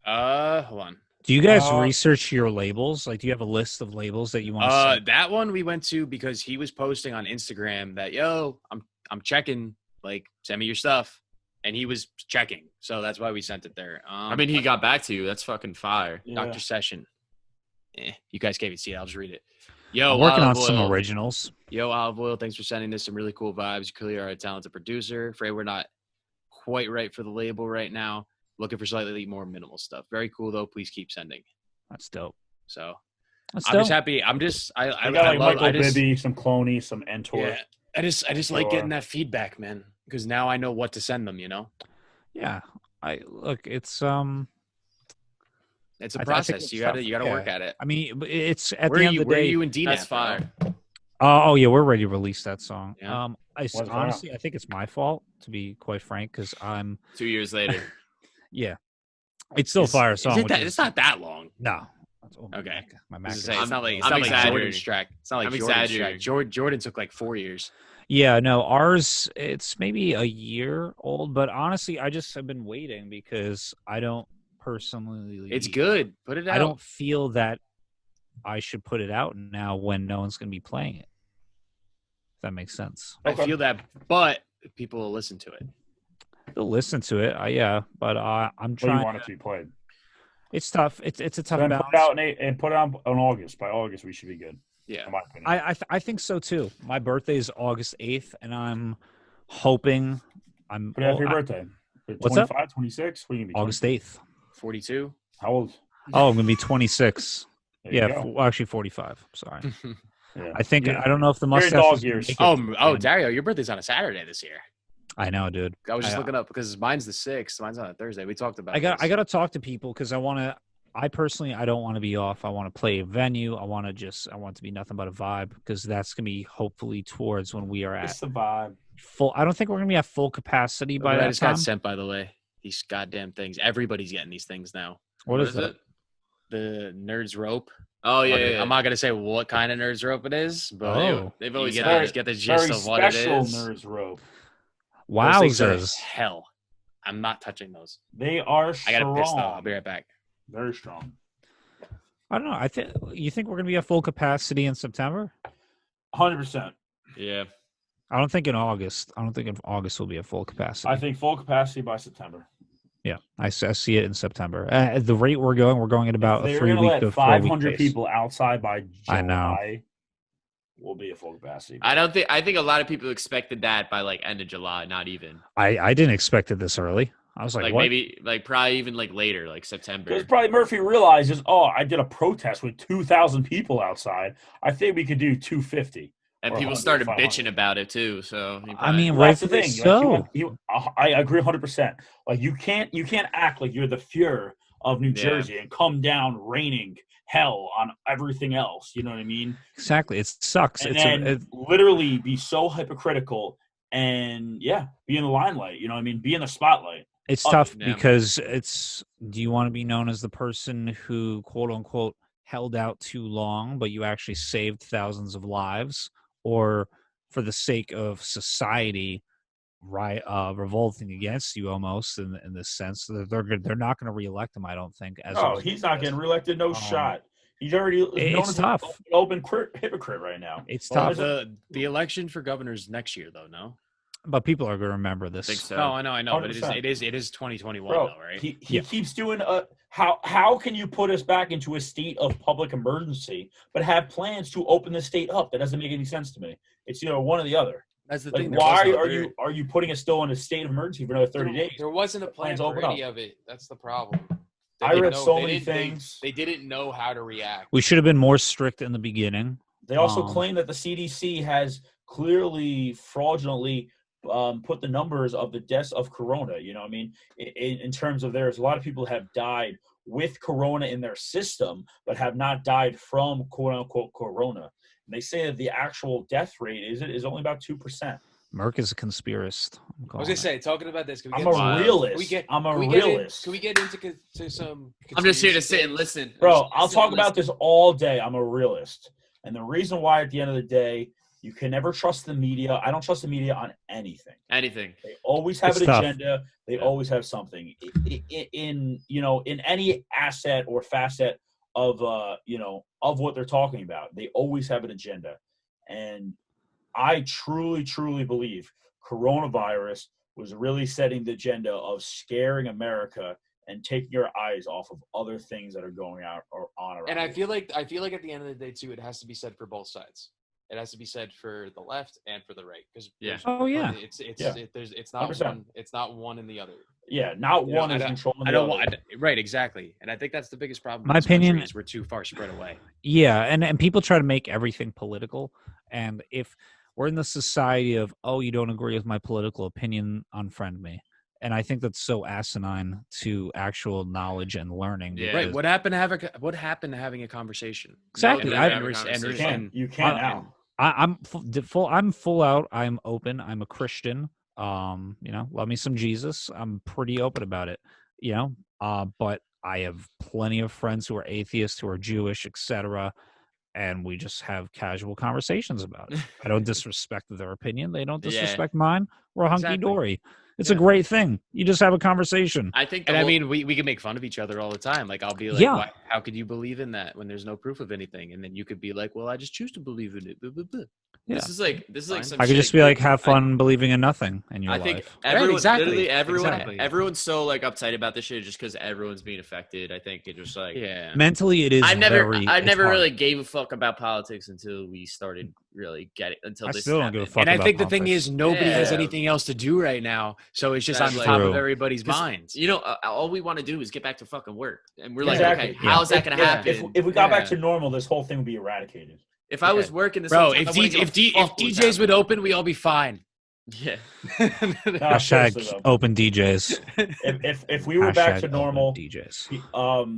Hold on.
Do you guys
Uh,
research your labels? Like, do you have a list of labels that you want to send?
That one we went to because he was posting on Instagram that I'm checking, like send me your stuff, and he was checking, so that's why we sent it there.
I mean, he got back to you. That's fucking fire.
Yeah.
Dr. Session. You guys can't even see it. I'll just read it. Yo,
I'm working on
Olive
some
Oil.
originals.
Yo, Olive Oil, thanks for sending this. Some really cool vibes. You clearly are a talented producer. Afraid we're not quite right for the label right now. Looking for slightly more minimal stuff. Very cool though. Please keep sending.
That's dope.
So
That's
I'm
dope.
just happy. I
I got like
love.
Michael
I just,
Bibby, some Cloney, some Entor.
yeah, I just like
Sure.
getting that feedback, man. Because now I know what to send them. You know,
Yeah. It's
it's a
I think
process.
it's
You gotta
tough.
work at it.
I mean, it's at
Where
the
are
end
you?
of the
Where are
day.
you and D?
That's fire.
Oh yeah, we're ready to release that song.
Yeah.
When's it
Honestly, I think it's my fault to be quite frank, because I'm
2 years later.
yeah. It's still a fire song. which is-
It's not that long.
no. Oh,
Okay.
My
I
Mac
was
is-
gonna say, it's not like
I'm
Jordan's
exaggerating.
track. It's not like
I'm
Jordan's
exaggerating.
track. Jordan took like 4 years.
Yeah, no, ours it's maybe a year old, but honestly, I just have been waiting because I don't personally.
It's good. Put it out.
I don't feel that I should put it out now when no one's going to be playing it. If that makes sense.
I feel that, but people will listen to it.
They'll listen to it, yeah, but I'm
What do you
trying.
want it to be played?
It's tough. It's a tough
Then
balance.
put it out and put it on August. By August, we should be good.
Yeah.
In my opinion.
I think so too. My birthday is August 8th, and I'm hoping
Put it out for your birthday.
What's up?
25, 26? What are you gonna be?
August
20?
8th.
42.
How old?
Oh, I'm gonna be 26.
There you
Yeah,
go.
actually 45. Sorry.
Yeah.
I think
Yeah.
I don't know if the
You're in
mustache.
dog
is
years.
make it.
Oh, Dario, your birthday's on a Saturday this year.
I know, dude.
I was just looking up because mine's the 6th. Mine's on a Thursday. We talked about
I got
this.
to talk to people because I personally I don't want to be off. I want to play a venue. I want it to be nothing but a vibe, because that's gonna be hopefully towards when we are at
It's the vibe.
full. I don't think we're gonna be at full capacity by
I
that
just
time.
got sent, by the way. These goddamn things. Everybody's getting these things now.
What is that?
it?
The Nerds Rope.
Oh yeah.
I'm not gonna say what kind of nerds rope it is, but
They've
you
always
get,
had
the,
it.
get the gist
Very
of what it
special
is.
nerds rope.
Those things are
Wowzers!
hell. I'm not touching those.
They are
I gotta piss though.
strong.
I'll be right back.
Very strong.
I don't know. You think we're gonna be at full capacity in September?
100%.
Yeah.
I don't think in August. I don't think in August will be at full capacity.
I think full capacity by September.
Yeah, I see it in September. At the rate we're going at about a
They're
3
gonna
week
let
to 4 week
500
pace.
people outside by July.
I know.
We'll be at full capacity.
I think a lot of people expected that by like end of July, not even.
I didn't expect it this early. I was like what?
Maybe like probably even like later, like September.
Because probably Murphy realizes, I did a protest with 2,000 people outside. I think we could do 250.
And
or
people
100,
started
500.
bitching about it too. So
I mean,
Well, that's the
rightfully
thing.
so.
I agree 100%. Like you can't act like you're the Fuhrer of New Jersey and come down raining hell on everything else. You know what I mean?
Exactly. It sucks.
And then literally be so hypocritical and be in the limelight. You know what I mean? Be in the spotlight.
It's tough
Yeah.
because do you want to be known as the person who quote unquote held out too long, but you actually saved thousands of lives, or for the sake of society, revolting against you almost in this sense that they're not going to reelect him? I don't think.
He's not getting reelected. No shot. He's already known as
tough.
an open hypocrite right now.
It's tough.
The election for governor's next year though, no?
But people are going to remember this.
I think so.
No, I know, 100%. But it is 2021 though, right?
He keeps doing how can you put us back into a state of public emergency but have plans to open the state up? That doesn't make any sense to me. It's one or the other.
That's the
Like,
thing.
why are you putting us still in a state of emergency for another 30 days?
There wasn't a plan
Plans
for
open
any of it. That's the problem.
I read so
they
many
didn't- they-
things.
They didn't know how to react.
We should have been more strict in the beginning.
They also claim that the CDC has clearly fraudulently put the numbers of the deaths of corona. You know what I mean? In terms of there's a lot of people have died with corona in their system, but have not died from quote unquote corona. And they say that the actual death rate is only about 2%.
Merck is a conspiracist.
I was gonna say, talking about this.
I'm a realist. I'm a realist.
Can we get into some?
I'm just here to sit and listen.
Bro, I'll talk about this all day. I'm a realist. And the reason why at the end of the day, you can never trust the media. I don't trust the media on anything.
Anything.
They always have
It's
an
tough.
agenda. They always have something. In any asset or facet of what they're talking about, they always have an agenda. And I truly, truly believe coronavirus was really setting the agenda of scaring America and taking your eyes off of other things that are going out or on around.
And I
you.
feel like at the end of the day too, it has to be said for both sides. It has to be said for the left and for the right, because
Oh yeah.
it's not
100%.
one. It's not one and the other.
Yeah, not
You know,
one is
I
controlling
I
the
don't
other.
want right, exactly. And I think that's the biggest problem.
My
in this country
opinion-
is we're too far spread away.
Yeah, and people try to make everything political. And if we're in the society of, you don't agree with my political opinion, unfriend me. And I think that's so asinine to actual knowledge and learning.
Yeah.
Right. What happened to having a conversation?
Exactly.
No,
I-
never have a conversation.
You can't now.
I'm full out. I'm open. I'm a Christian. Love me some Jesus. I'm pretty open about it. But I have plenty of friends who are atheists, who are Jewish, etc. And we just have casual conversations about it. I don't disrespect their opinion. They don't disrespect mine. We're hunky dory. It's a great thing. You just have a conversation.
I think,
And I mean, we can make fun of each other all the time. Like, I'll be like,
Yeah.
"Why- how could you believe in that when there's no proof of anything?" And then you could be like, well, I just choose to believe in it. Blah, blah, blah.
Yeah.
this is like
Fine.
some
I could
shit
just be like, have fun believing in nothing in your
I
life.
think everyone,
exactly.
literally everyone,
Exactly.
everyone's so like uptight about this shit just because everyone's being affected. I think it just like
Yeah.
Mentally, it is.
I never
it's hard.
really gave a fuck about politics until we started really getting until
I
this
still don't
happened.
give a fuck.
And I
about
think the thing
politics.
is, nobody has
Yeah.
anything else to do right now, so it's just
That's
on
like-
top of
True.
everybody's
'Cause,
minds.
all we want to do is get back to fucking work, and we're like,
Exactly.
okay, how is that going to happen?
If we got back
Yeah.
to normal, this whole thing would be eradicated.
If I was working this
Bro,
whole time,
if
I wouldn't give a
if
fuck what's
DJs would
happening.
open, we all be fine.
Yeah.
No, seriously,
Hashtag
though.
open DJs.
If we were back
Hashtag
to
open
normal,
DJs.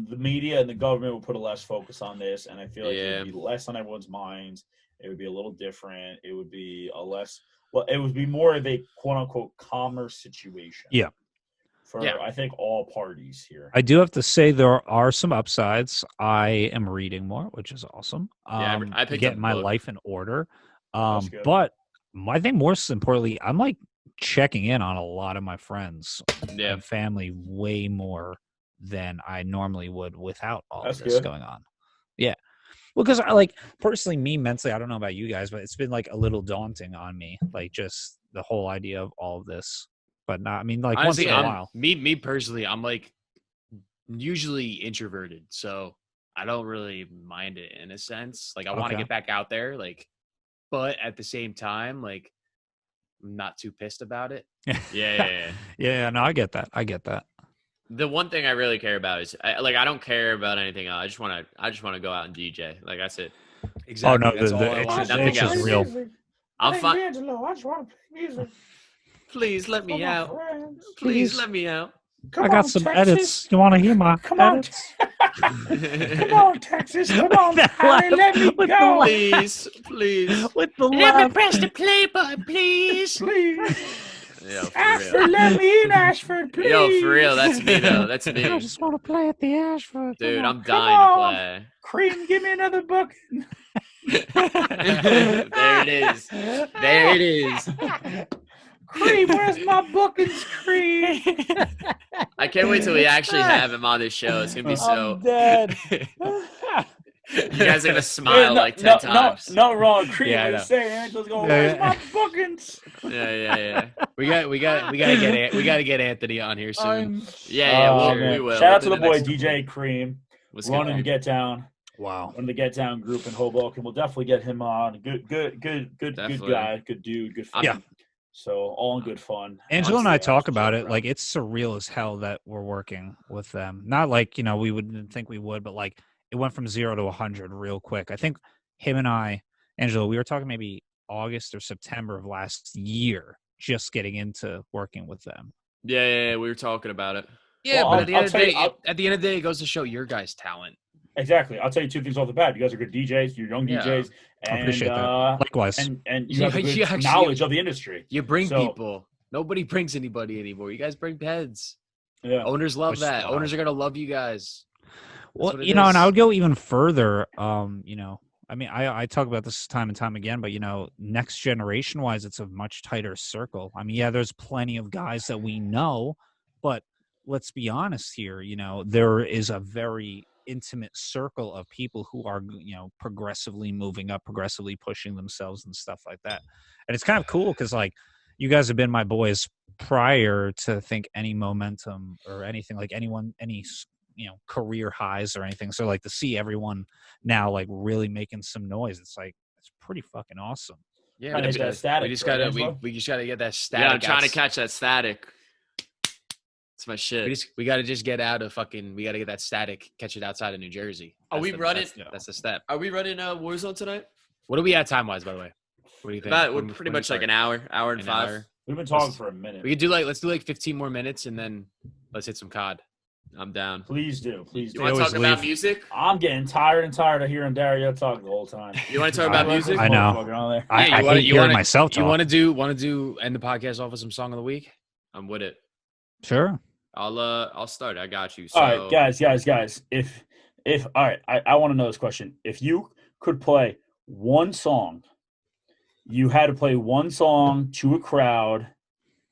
the media and the government would put a less focus on this, and I feel like it
Yeah.
would be less on everyone's minds. It would be a little different. It would be it would be more of a quote unquote calmer situation.
Yeah.
for I think all parties here.
I do have to say there are some upsides. I am reading more, which is awesome.
Yeah, I picked up
getting
a
my
book.
life in order.
That's good.
But I think most importantly, I'm like checking in on a lot of my friends and family way more than I normally would without all of this going on. Yeah. Well, because I like personally, me mentally, I don't know about you guys, but it's been like a little daunting on me, like just the whole idea of all of this. But not, I mean, like
honestly,
once in a while.
Me personally, I'm like usually introverted, so I don't really mind it in a sense. Like I want to get back out there, like, but at the same time, like, I'm not too pissed about it.
Yeah. No, I get that.
The one thing I really care about is I don't care about anything else. I just want to go out and DJ. Like that's it.
Exactly.
Oh no,
that's all I want.
it's just real.
I'm fine.
Angelo, I just want to play music.
Please let me out. Please let me out.
I got some edits. You want to hear my edits?
Come on, Texas. Come on, Harry, let me go.
Please.
With the
Let me press the play button, please.
Yo, for
Ashford,
real.
let me in, Ashford, please.
Yo, for real. That's me though. That's me.
I just want to play at the Ashford.
Dude, I'm
Come
dying
on.
to play.
Cream, give me another book.
There it is.
Cream, where's my bookings, Cream?
I can't wait till we actually have him on this show. It's gonna be so.
I'm dead.
You guys are gonna smile like 10 times.
No wrong. Cream,
Yeah, I
what you
know.
say? Angela's going, where's my bookings?
Yeah.
We gotta get Anthony on here soon.
Yeah.
Man.
We will.
Shout out to
We'll
the
do
boy
next
DJ Cream.
What's
Running
going
the Get Down.
Wow.
Running the Get Down group in Hoboken. We'll definitely get him on. Good
Definitely.
guy. Good dude. Good fun.
Yeah.
So all in good fun.
Angela and I
Honestly,
talk
just
about
joke
it
around.
like it's surreal as hell that we're working with them. Not like, we wouldn't think we would, but like it went from 0 to 100 real quick. I think him and I, Angela, we were talking maybe August or September of last year, just getting into working with them.
Yeah. We were talking about it.
Yeah,
Well,
but at the end of the day, it goes to show your guys' talent.
Exactly. I'll tell you two things off the bat. You guys are good DJs. You're young DJs.
I appreciate that. Likewise.
And you have a good
You actually-
knowledge of the industry.
You bring
So-
people. Nobody brings anybody anymore. You guys bring heads.
Yeah.
Owners love
Which-
that.
wow.
Owners are gonna love you guys.
Well,
what it
and I
is.
would go even further. I mean, I talk about this time and time again, but next generation wise, it's a much tighter circle. I mean, yeah, there's plenty of guys that we know, but let's be honest here. There is a very intimate circle of people who are, progressively moving up, progressively pushing themselves and stuff like that. And it's kind of cool because like you guys have been my boys prior to think any momentum or anything like any career highs or anything. So like to see everyone now like really making some noise, it's pretty fucking awesome.
Yeah,
Kinda that static,
we just
right,
gotta
Angelo?
we just gotta get that static.
Yeah, I'm trying to
out.
catch that static. It's my shit.
We gotta just get out of we gotta get that static, catch it outside of New Jersey.
Are we running-
That's the step.
Are we running Warzone tonight?
What are we at time wise, by the way? What do you think?
About
When-
pretty
when
much
we
like an
start?
hour and
An
5.
hour?
We've been talking for a minute.
We could do let's do 15 more minutes and then let's hit some COD.
I'm down.
Please do. Please
You
do.
want to
always
talk about
leave.
music?
I'm getting tired of hearing Dario talk the whole time.
You want to talk about music?
I know.
Motherfucker on there.
I
Yeah,
hate hearing myself talk.
You want to do end the podcast off with some song of the week?
I'm with it.
Sure.
I'll start. I got you. So,
All right, guys. If all right, I want to know this question. If you could play one song, you had to play one song to a crowd,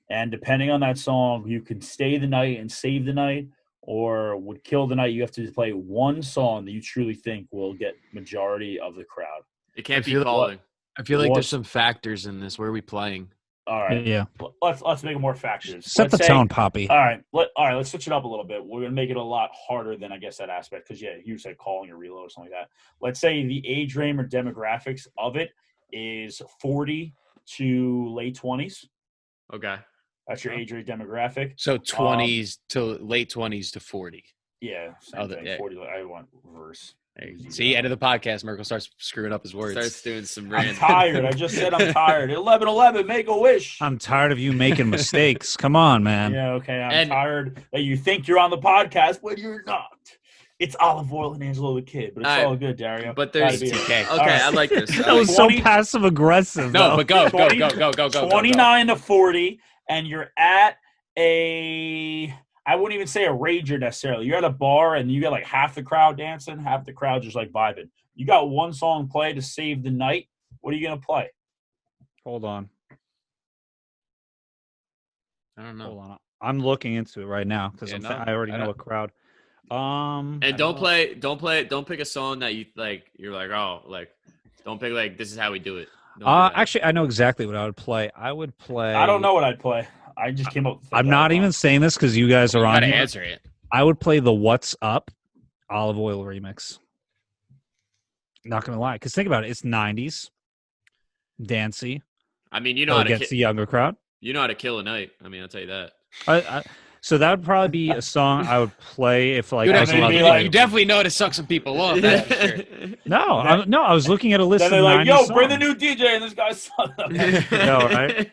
and depending on that song, you could stay the night and save the night, or would kill the night. You have to play one song that you truly think will get majority of the crowd.
it can't
I
be
feel-
calling.
I feel like
What?
there's some factors in this. Where are we playing?
All right,
Yeah.
let's make it more factors.
Set
Let's
the
say-
tone, Poppy.
All right, let's switch it up a little bit. We're gonna make it a lot harder than I guess that aspect because you said calling or reload or something like that. Let's say the age range or demographics of it is 40 to late 20s.
Okay.
That's your age range demographic.
So 20s to late 20s to 40.
Yeah, same
Oh,
thing.
yeah.
40. I want reverse.
See, end of the podcast, Merkel starts screwing up his words.
Starts doing some
I'm
random.
tired. I just said I'm tired. 11:11. Make a wish.
I'm tired of you making mistakes. Come on, man.
Yeah, okay. I'm
And-
tired that you think you're on the podcast when you're not. It's Olive Oil and Angelo the Kid, but it's
All right.
all good, Dario.
But there's
Gotta be it.
TK.
Okay,
All right.
I like this.
That was so
20
passive aggressive.
No, but go.
29 to 40, and you're at a I wouldn't even say a rager necessarily. You're at a bar and you got like half the crowd dancing, half the crowd just like vibing. You got one song play to save the night. What are you gonna play?
Hold on.
I don't know.
Hold on. I'm looking into it right now because
Yeah,
I already know a crowd.
And don't pick a song that you like. You're like, oh, like, don't pick like this is how we do it. Don't do that.
Actually, I know exactly what I would play. I would play.
I don't know what I'd play. I just came up with
I'm not even saying this because you guys are
You
on
gotta
here.
answer it.
I would play the "What's Up" Olive Oil remix. Not gonna lie, because think about it. It's '90s, dancey.
I mean, you know how to
against the younger crowd.
You know how to kill a night. I mean, I'll tell you that.
So that would probably be a song I would play if like
Dude,
I was allowed to
be
play.
like-
you definitely know how to suck some people up. That's for sure.
No, I was looking at a list
Then
of
they're like,
90
yo,
songs.
bring the new DJ and this guy's
No, right?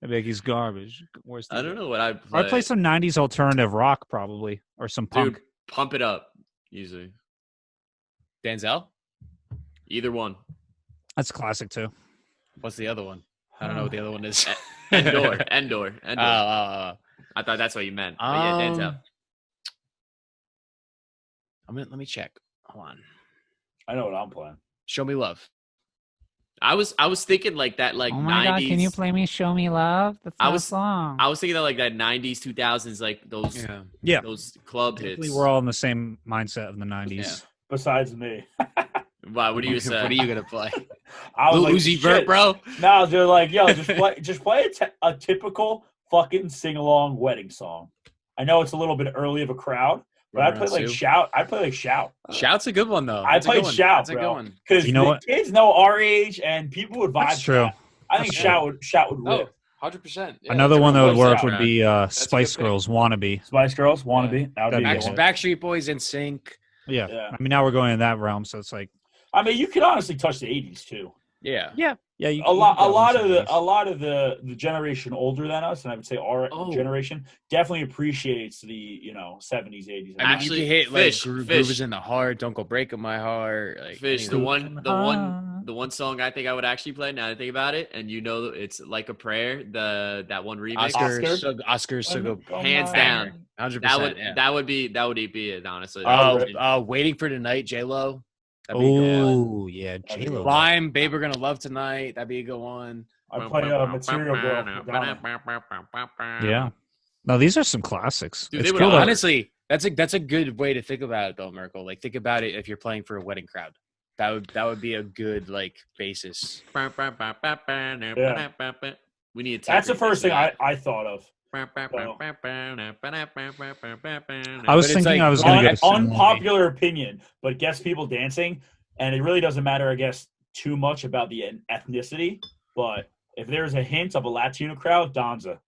I'd be like, he's garbage. Where's
I don't know what I'd play.
I'd play some '90s alternative rock probably, or some punk.
Dude, pump it up. Usually,
Denzel?
either one.
That's classic too.
What's the other one? I don't know what the other one is.
Endor.
Oh.
I thought that's what you meant. But yeah, Denzel.
Let me check. Hold on.
I know what I'm playing.
Show Me Love.
I was thinking like that, like
Oh my
90s.
God, can you play me Show Me Love? That's
I
not
was-
a song.
I was thinking of like that 90s, 2000s, like those
Yeah,
those club
definitely
hits.
we're all in the same mindset of the '90s.
Besides me.
Why? What do you say?
What are you gonna play?
I was
Lil
like,
Uzi Vert,
shit.
bro.
No, they're like, yo, just play a typical fucking sing along wedding song. I know it's a little bit early of a crowd, but I
Run
play
Around
like
Sue.
Shout. I play like Shout
Shout's a good one though.
I
That's a good
played
one.
Shout,
That's a good
bro.
one.
because
You know
the
what?
kids know our age and people would vibe.
That's
to
true.
that. I think
That's
Shout would
Oh,
rip.
100%. Yeah,
Another
that's a
one that
good
would
voice
work
out.
would be
a
Spice
good pick.
Girls "Wannabe."
Spice Girls, Wannabe. That would be a good one.
Backstreet Boys in Sync.
Yeah.
Yeah.
I mean now we're going in that realm, so it's like
I mean, you could honestly touch the 80s too.
Yeah.
yeah. You
A lot
can
of
go into
a lot of the generation older than us, and I would say our
Oh.
generation definitely appreciates the 70s, 80s.
I mean,
Actually,
you can hit
Fish,
like Groove
Fish.
is in the Heart, Don't Go Breaking My Heart. Like
Fish,
any
the
of
one, the one song I think I would actually play. Now that I think about it, and it's like a prayer. That one remix,
Oscars so good.
hands down.
100%.
That would be it. Honestly,
Waiting for Tonight, J-Lo. That'd be a good one.
Oh yeah, J-Lo.
Lime, Babe, We're Gonna Love Tonight. That'd be a good one.
I play Material Girl. Madonna.
Yeah. No, these are some classics.
Dude,
It's
they would
cool to-
Honestly, that's a good way to think about it though, Merkel. Like think about it if you're playing for a wedding crowd. That would be a good like basis.
We need. A
That's the first thing
I.
I thought of.
I
But
was
it's
thinking
like
I was going to get a similar-
Unpopular opinion, but gets people dancing, and it really doesn't matter, I guess, too much about the ethnicity. But if there's a hint of a Latino crowd, Donza.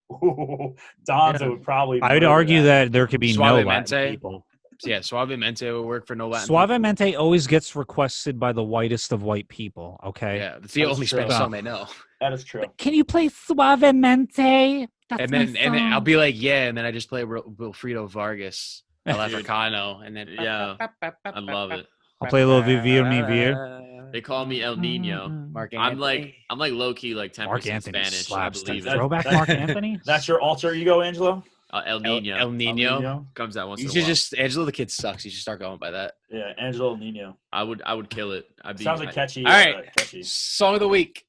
Donza would probably.
I would
murder
argue that there could be no
Suavemente.
Latin people.
Yeah, Suavemente would work for no Latin. people.
Suavemente always gets requested by the whitest of white people. Okay.
Yeah, that's the
That's
only
true.
Spanish song they know.
That is true.
Can you play Suavemente? That's
And
my
then I'll
song.
be like, yeah, and then I just play Wilfredo Vargas, El Africano, and then
Yeah, I love it.
I'll play a little Vivir Mi Vir.
They call me El Nino.
Mark
I'm
Anthony.
like low key like 10%
Mark Anthony
Spanish.
slaps.
I believe
Dude.
it.
Throwback Mark Anthony.
That's your alter ego, Angelo.
El Nino
El Nino.
comes out once
You
in a
should
while.
just Angelo the Kid sucks. You should start going by that.
Yeah, Angelo Nino.
I would kill it. I'd be.
Sounds like catchy.
All right.
Catchy.
Song of the week.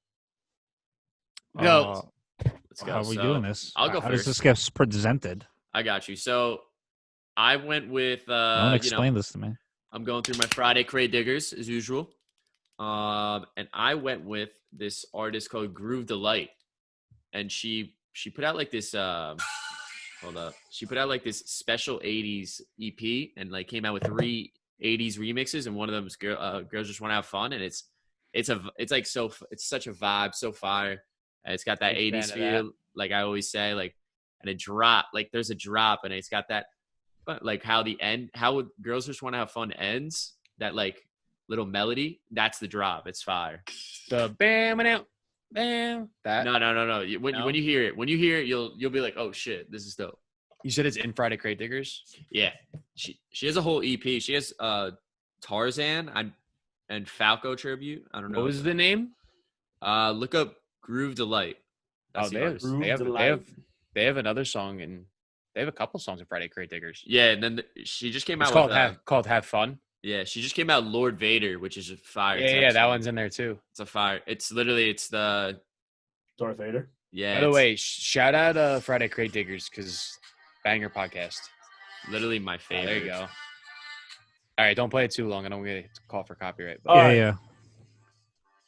Go.
Let's go.
How are we
So,
doing this?
I'll go
How does
first.
this get presented?
I got you. So I went with
No one explain this to me.
I'm going through my Friday Crate Diggers as usual. And I went with this artist called Groove Delight. And she put out like this hold up. She put out like this special 80s EP and like came out with 3 80s remixes, and one of them is Girls Just Want to Have Fun, and it's such a vibe, so fire. And it's got that
Big
80s
fan of
feel, like I always say, like, and a drop, like there's a drop, and it's got that, but like how would Girls Just Want to Have Fun ends, that like little melody, that's the drop. It's fire.
The bam and out, bam. That.
No. When you hear it, you'll be like, oh shit, this is dope.
You said it's in Friday Crate Diggers.
Yeah, she has a whole EP. She has Tarzan and Falco tribute. I don't know.
What was the name?
Look up Groove Delight. That's the artist.
they have another song in They have a couple songs of Friday Crate Diggers.
Yeah, and then she just came
It's
out
called
with
called Have Fun.
yeah, she just came out Lord Vader, which is a fire.
Yeah, that
song.
one's in there too.
It's a fire. It's the
Darth Vader.
yeah.
By the
it's
way, shout out Friday Crate Diggers because banger podcast.
literally my
Oh,
favorite.
there you go. All right, don't play it too long. I don't get a call for copyright. But
All right.
Yeah.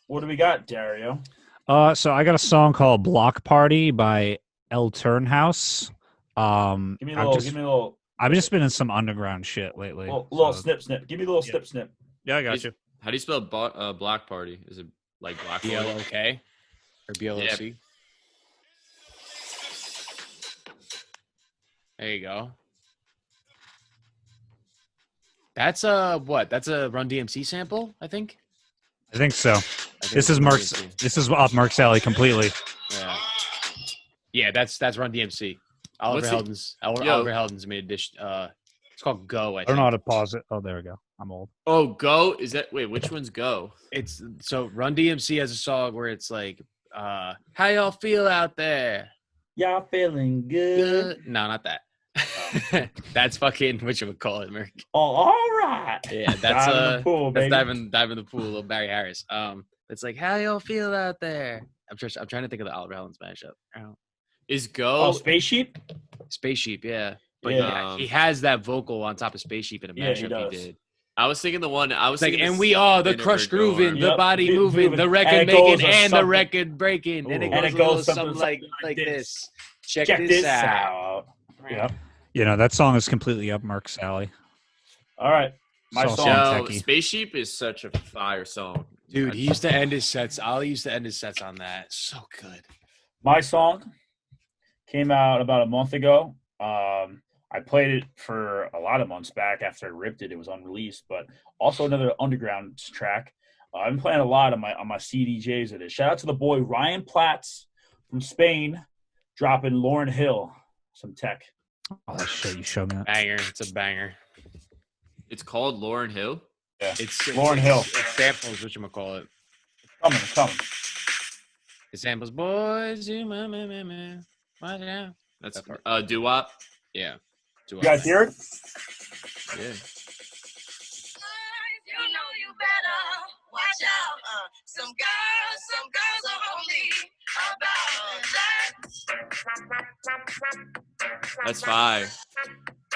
What do we got, Dario?
So I got a song called "Block Party" by El Turnhouse.
Give me a little.
I've just been in some underground shit lately.
Little
so-
snip. Give me a little snip.
Yeah, I got
He's-
you.
How do you spell Black Party? Is it like Black Party?
BLOK or BLOC? There you go. That's what? That's a Run DMC sample, I think.
I think so.
I think
This
it's
is
Run
Mark's.
DMC.
This is up Mark's alley completely.
Yeah. Yeah, that's Run DMC. Oliver
What's
Heldens made a dish. It's called Go. I
I don't know
think.
how to pause it. Oh, there we go. I'm old.
Oh, Go? Is that wait? Which one's Go?
It's so Run DMC has a song where it's like, how y'all feel out there?
Y'all feeling good?
No, not that. That's fucking what you would call it, Merc.
Oh, all right.
Yeah, that's
Dive in the pool,
that's
baby.
dive in the pool, little Barry Harris. It's like how y'all feel out there. I'm trying to think of the Oliver Heldens mashup.
Is
Oh,
Go?
Spaceship.
Space Sheep, yeah. But
Yeah.
he has that vocal on top of Space Sheep in a
Yeah, he
mashup
does.
he did.
I was thinking the one. I was
It's like,
thinking
and we are the
Vinegar
crush
Door.
grooving, the
Yep,
body moving,
moving.
the
And
record
it goes
making,
or
and the
something.
record breaking. And it
Ooh.
goes
And it
a
goes
little
something
something like
like this.
this. Check
Check
this
this
out.
out. Yep.
You know that song is completely up Mark's alley.
All right. My
So-
song.
so-
Yo,
techie.
Spaceship is such a fire song.
Dude, he used to end his sets. Ollie used to end his sets on that. So good.
My song came out about a month ago. I played it for a lot of months back after I ripped it. It was unreleased, but also another underground track. I've been playing a lot on my CDJs of it. Shout out to the boy Ryan Platts from Spain, dropping Lauryn Hill some tech.
Oh shit! You showed me that.
Banger. It's a banger.
It's called Lauryn Hill.
Yeah,
It's
Lauryn Hill.
It samples, whatchamacallit.
Coming.
It samples boys. You watch out.
That's
That part.
doo-wop.
Yeah.
You guys hear it?
Yeah.
You know you better watch out. Some girls are only about that.
That's fire.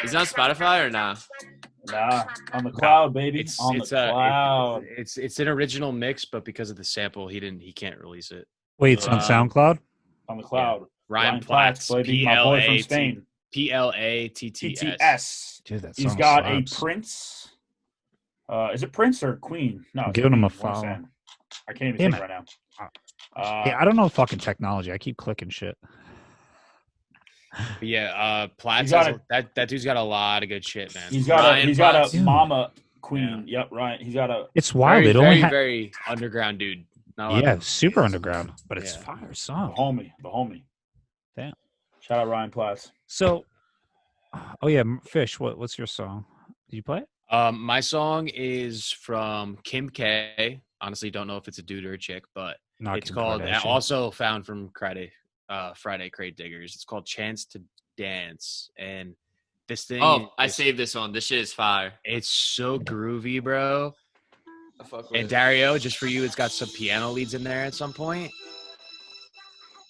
Is it on Spotify or nah?
Nah, on the cloud, baby.
It's
on the cloud.
It's an original mix, but because of the sample, he can't release it.
Wait, it's on SoundCloud.
On the cloud.
Ryan Platts,
baby, my boy from Spain.
PLATTS.
TTS.
Dude, that
He's
song
got
slaps.
a Prince. Is it Prince or Queen? No,
I'm
it's
giving him a
Queen. What I'm
follow.
saying. I can't even
Damn
think
it.
right now.
Yeah, I don't know fucking technology. I keep clicking shit.
But yeah, Platts.
He's got
That dude's got a lot of good shit, man.
He's got
Ryan Platts.
a mama queen. Yep, right. He's got a
It's wild.
very,
It only
very,
had
very underground dude. Not a lot
yeah,
of-
super underground, but it's
Yeah.
fire
the
song.
homie.
Damn.
Shout out Ryan Platts.
So, oh yeah, Fish. What's your song? Did you play it?
My song is from Kim K. Honestly, don't know if it's a dude or a chick, but
Not
it's
Kim
called.
Kardashian.
Also found from Friday Crate Diggers. It's called "Chance to Dance," and this thing.
Oh, I
is-
saved this one. This shit is fire.
It's so groovy, bro.
I fuck with
And
it.
Dario, just for you, it's got some piano leads in there at some point.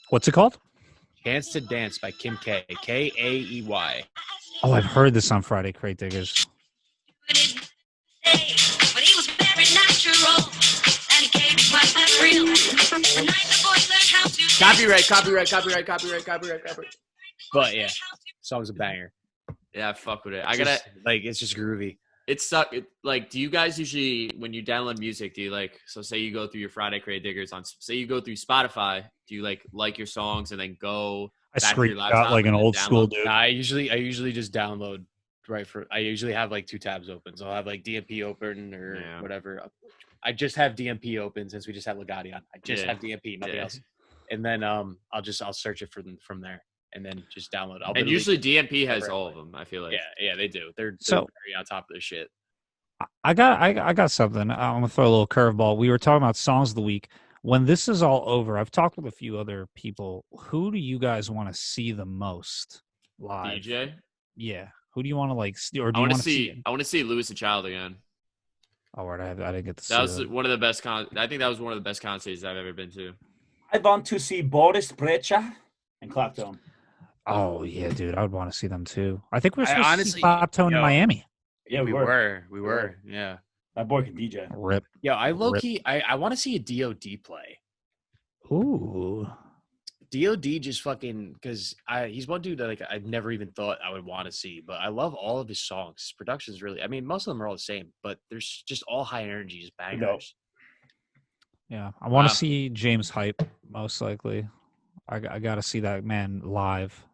What's it called?
"Chance to Dance" by Kim K. Kaey.
Oh, I've heard this on Friday Crate Diggers.
But he was very natural, and he gave me quite that real. The night the boys learned how to
Copyright.
But yeah, song's a banger.
Yeah, I fuck with it. I
It's
gotta.
just, like it's just groovy.
It suck. Like, do you guys usually, when you download music, do you like? So, say you go through your Friday Crate Diggers on. Say you go through Spotify. Do you like your songs and then go?
I
back to your
screenshot
laptop
like an
and then
old school
download?
dude.
Nah, I usually just download I usually have like two tabs open. So I'll have like DMP open or
Yeah.
whatever. I just have DMP open since we just have Legati on. I just
Yeah.
have DMP, nothing
Yeah.
else. And then I'll search it from there and then just download. I'll
And
literally-
usually DMP has
whatever.
all of them. I feel like.
yeah, they do. They're
So-
very on top of their shit.
I got something. I'm gonna throw a little curveball. We were talking about songs of the week. When this is all over, I've talked with a few other people. Who do you guys want to see the most live.
DJ.
Yeah. Who do you want to like see, or do
I
you
want
want
to see. I want to see Lewis and Child again.
Oh, right. I didn't get to see
That was
them.
one of the best I think that was one of the best concerts I've ever been to.
I want to see Boris Brecha and Clapton.
Oh yeah, dude. I would want to see them too. I think we're
I
supposed to
honestly-
see Clapton in
yo,
Miami.
Yeah,
we were. Yeah.
That boy can DJ.
Rip.
Yo, I low key, I want to see a DOD play.
Ooh.
DOD just fucking because he's one dude that like I've never even thought I would want to see, but I love all of his songs. His production is really, I mean, most of them are all the same, but there's just all high energy, just bangers.
Yeah, I want
Wow.
to see James Hype most likely. I got to see that man live.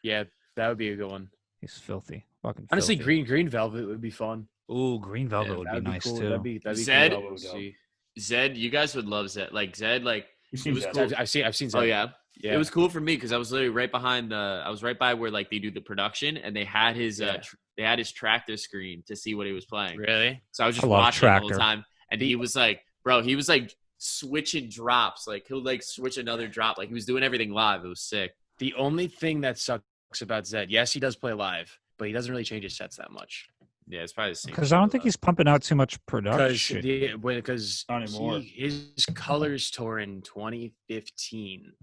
Yeah, that would be a good one.
He's filthy. Fucking
Honestly,
filthy.
Green Velvet would be fun.
Ooh, Green Velvet
Yeah,
would
that
be nice
cool.
too.
That'd be
Zed?
cool to see.
Zed, you guys would love Zed. Like Zed, like
You've
it
seen
was
that.
cool.
I've seen. Zed.
Oh yeah.
Yeah.
It was cool for me because I was literally right behind I was right by where like they do the production, and they had his they had his tractor screen to see what he was playing.
Really?
So I was just
I love
watching the whole
Tractor.
time, and he was like, bro, he was like switching drops. Like he'll like switch another drop. Like he was doing everything live. It was sick.
The only thing that sucks about Zed, yes, he does play live, but he doesn't really change his sets that much.
Yeah, it's probably the same.
Because I don't think he's pumping out too much production.
Because
Not anymore.
his Colors tour in 2015,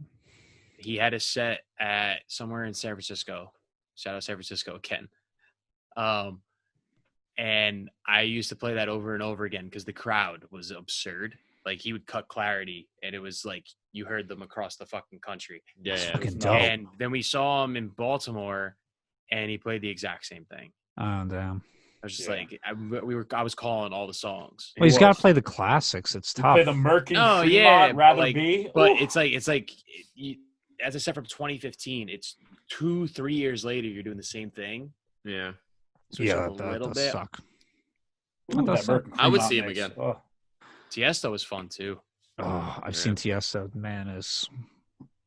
he had a set at somewhere in San Francisco. Shout out San Francisco again. And I used to play that over and over again because the crowd was absurd. Like he would cut clarity, and it was like you heard them across the fucking country.
Yeah,
That's
yeah.
fucking dope.
And then we saw him in Baltimore, and he played the exact same thing.
Oh damn.
I was just
Yeah.
like, I was calling all the songs.
Well, he's
was.
got to play the classics. It's
You
tough.
play the Merc and
Oh,
Fremont,
yeah, but,
rather
like-
be.
But
Ooh.
it's like as I said, from 2015, it's 2-3 years later, you're doing the same thing.
Yeah.
Switch
yeah,
up a
that
little
does
bit.
suck.
Ooh,
that
that Merc and
I would
Fremont
see him
mix.
again.
Oh.
Tiesto was fun too.
Oh, I've
Yeah.
seen Tiesto. Man, is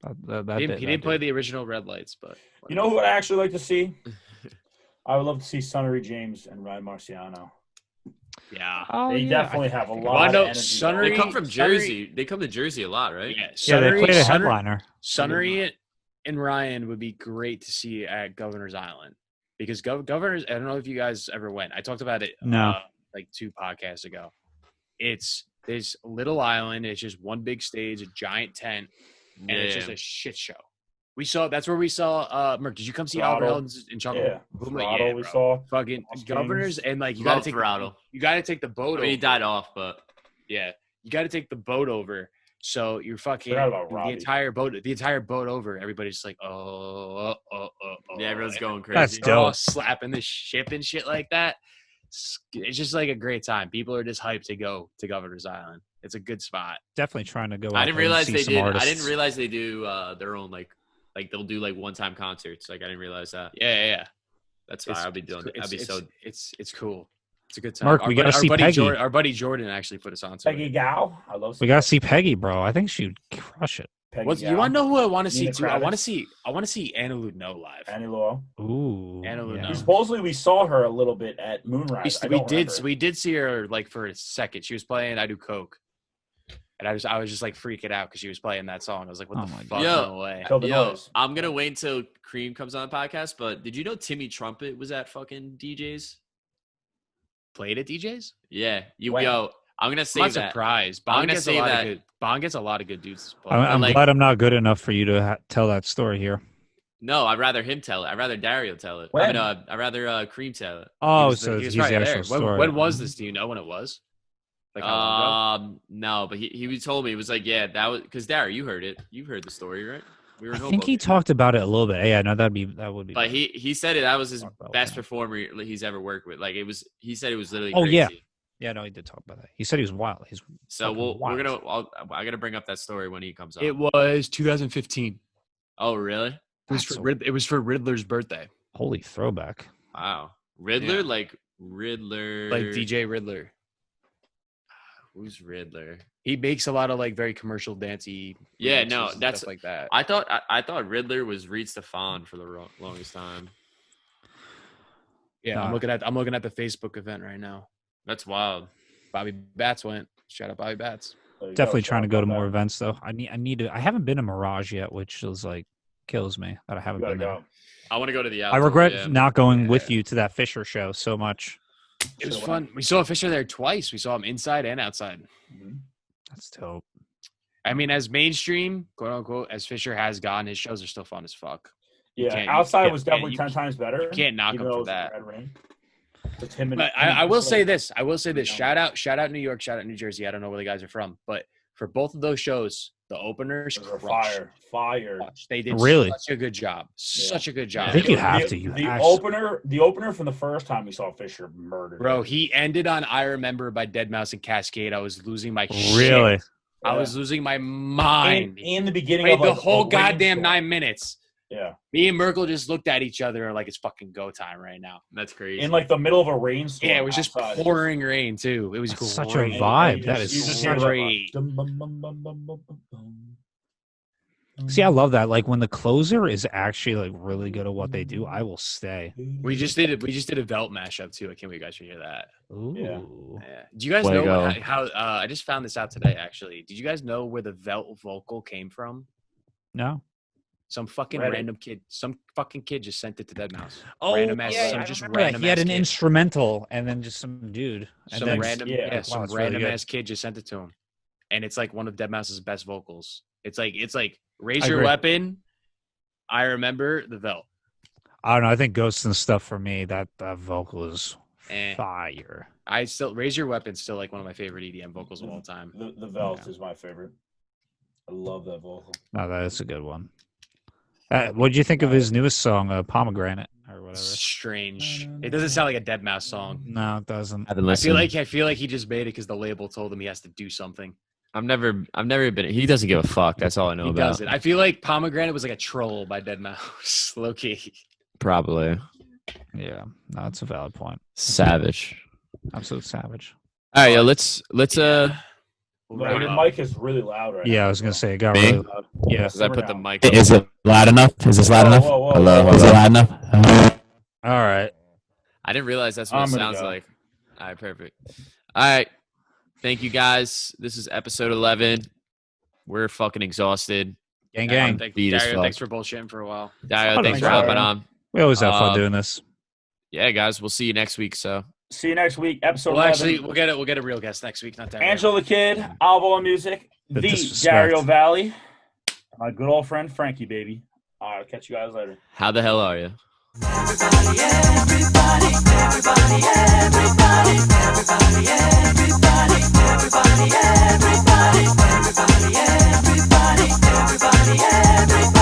that
He
bit-
didn't
that
play
dude-
the original Red Lights, but
You know who I'd actually like to see? I would love to see Sonnery James and Ryan Marciano.
yeah.
Oh,
They
yeah,
definitely
I
have a
think-
lot
Well,
of
no,
energy.
Sonnery-
They come from
Sonnery-
Jersey. They come to Jersey a lot, right?
Yeah,
Yeah, they played a
Sonnery-
headliner.
Sonnery and Ryan would be great to see at Governor's Island because Governor's. I don't know if you guys ever went. I talked about it
No.
like 2 podcasts ago. It's this little island. It's just one big stage, a giant tent, and it's just a shit show. That's where we saw Merc. Did you come see Albert
Throttle.
Ellis in Chuckle?
Yeah.
Boom,
Throttle
yeah,
we
bro.
saw.
Fucking
Lost
Governors,
Kings.
and like you
Love
gotta take
Throttle.
you gotta take the boat
I mean, he
over.
died off, but
Yeah, you got to take the boat over. So you're fucking
Forgot about
the
Robbie.
entire boat over. Everybody's just like, oh.
yeah, everyone's
and
going
That's
crazy.
they're all
dope.
slapping the ship and shit like that. It's just like a great time. People are just hyped to go to Governor's Island. It's a good spot.
Definitely trying to go.
I
out
didn't
there and
realize
see
they
some
did. I
artists.
didn't realize they do their own like they'll do like one-time concerts. Like I didn't realize that.
Yeah.
That's fine. I'll be doing it. I'll be so.
It's cool. It's a good time.
Mark, we gotta see Peggy.
Our buddy Jordan actually put us on to
Peggy
it.
Gao. I love
We gotta see Peggy, bro. I think she'd crush it.
Peggy
You
Gao.
want to know who I want to see
Nina
too? I want to
Kravitz.
see Anna Ludno live.
Annie Lowe.
Ooh.
Anna Luna.
yeah.
Supposedly we saw her a little bit at Moonrise.
We did see her like for a second. She was playing "I Do Coke," and I was just like freaking out because she was playing that song. I was like, "What
Oh
the
my
fuck?
God.
No way!"
Kill the
Yo,
noise.
I'm gonna wait until Cream comes on the podcast. But did you know Timmy Trumpet was at fucking DJs?
Played at DJs.
Yeah,
When?
yo, I'm gonna
I'm
save
not
that.
surprised.
I'm
Bond
gonna
gets a
say
lot
that-
of good. Bond gets a lot of good dudes. To play.
I'm
like-
glad I'm not good enough for you to tell that story here.
No, I'd rather him tell it. I'd rather Dario tell it.
When?
I'd rather Cream tell it.
Oh,
He was
so
he was
he's the
right
actual
there.
story.
When was this? Do you know when it was? Like how long ago?
No, but he told me it was like that was because Dario, you heard it. You've heard the story, right? We were
I
in
think he
Hoboken.
talked about it a little bit. Yeah, no, that would be.
But
better.
he said that was his
Talk about
best
that.
performer he's ever worked with. Like he said it was literally
Oh,
crazy.
yeah. Yeah, no, he did talk about that. He said he was wild. He's
So
fucking
we're
wild.
I gotta bring up that story when he comes on.
It was 2015.
Oh really?
It was
That's
it was for Riddler's birthday.
holy throwback.
Wow. Riddler,
Yeah.
like Riddler,
Like DJ Riddler.
Who's Riddler?
He makes a lot of like very commercial dancey.
Yeah,
remixes
no,
and
that's-
stuff like that.
I thought Riddler was Reed Stefan for the longest time.
Yeah,
Nah.
I'm looking at the Facebook event right now.
That's wild.
Bobby Bats went. Shout out Bobby Bats.
There you
Definitely
go.
trying to
Shout
go
out
to
that.
more events though. I need to. I haven't been to Mirage yet, which is like kills me that I haven't
You gotta
been there.
go.
I want to go to the
I
outdoor.
regret
yeah.
not going with you to that Fisher show so much.
It was fun. We saw Fisher there twice. We saw him inside and outside.
That's dope.
I mean, as mainstream, quote unquote, as Fisher has gone, his shows are still fun as fuck.
Yeah,
you
outside
can't-
was
you
definitely
can't-
10 times better.
You can't knock
even
him
though
for
it was in
that.
Red Ring. Just him and
But
him
I will
just
say
like-
this. I will say this.
Yeah.
Shout out New York. Shout out New Jersey. I don't know where the guys are from, but for both of those shows, the openers
Those are
crushed.
fire.
They did
Really?
such a good job. Such a good job.
I think you
The-
have
the-
to. You
the
actually-
opener from the first time we saw Fisher murdered.
Bro,
it.
he ended on I Remember by Dead Mouse and Cascade. I was losing my
Really?
shit. I was losing my mind.
in the beginning
Played
of
the
like,
whole
a
goddamn
rainstorm.
9 minutes.
Yeah,
Me and Merkel just looked at each other like it's fucking go time right now.
That's crazy.
in like the middle of a rainstorm.
Yeah, it was just
outside.
pouring rain too. It was
That's such a
great.
vibe.
And
That
you
is
just hear
such
the-
great.
dum, bum, bum, bum, bum, bum, bum, bum.
See, I love that. Like when the closer is actually like really good at what they do, I will stay.
We just did a Velt mashup too. I can't wait you guys to hear that.
Ooh.
Yeah. Do you guys
Way to
know
go.
how I just found this out today actually. Did you guys know where the Velt vocal came from?
No.
Some fucking
Reddit.
random kid. Some fucking kid just sent it to Dead Mouse.
Oh,
random ass,
yeah,
some
I
just
remember that.
random
He had
ass
an
kid.
instrumental and then just some dude. And
Some
then,
random,
yeah.
yeah,
Wow,
some
that's really
random
good.
ass kid just sent it to him, and it's like one of Dead Mouse's best vocals. It's like Raise
I
Your
agree.
Weapon. I Remember the Velt.
I don't know. I think Ghosts and Stuff for me, that vocal is
Eh.
fire.
I still Raise Your Weapon still like one of my favorite EDM vocals of all time.
The Velt is my favorite. I love that vocal.
No, that is a good one. What did you think of his newest song, Pomegranate or whatever?
Strange. It doesn't sound like a Dead Mouse song.
No, it doesn't.
I haven't
I feel
listened.
like he just made it because the label told him he has to do something.
I've never been. He doesn't give a fuck. That's all I know
He
about.
does it. I feel like Pomegranate was like a troll by Dead Mouse, low key.
Probably
Yeah, no, that's a valid point.
savage.
Absolute savage.
All right, yo, let's
Like, your mic is really loud right now.
Yeah, I was gonna say it got
Me?
really loud. Yeah.
Because I put the
down.
mic. Is it loud enough? Is this loud
Whoa,
enough?
whoa, whoa,
Hello,
whoa,
is it
whoa.
loud enough?
All right.
I didn't realize that's what
I'm
it
gonna
sounds
go.
like. All right, perfect. All right. Thank you guys. This is episode 11. We're fucking exhausted.
Gang, gang.
Beat as
Dario,
fuck.
thanks for bullshitting for a while.
Dario,
Oh,
thanks for
thanks,
hopping
Dario.
on.
We always have fun
Um,
doing this.
Yeah, guys, we'll see you next week. So
See you next week. Episode
Well,
11.
actually, we'll get a real guest next week, not Dario.
Angelo the Kid, Alvo on music,
The
the
disrespect.
Dario Valli, my good old friend Frankie, baby. All right, catch you guys later.
how the hell are you?
Everybody, everybody, everybody, everybody, everybody, everybody, everybody, everybody, everybody, everybody, everybody, everybody.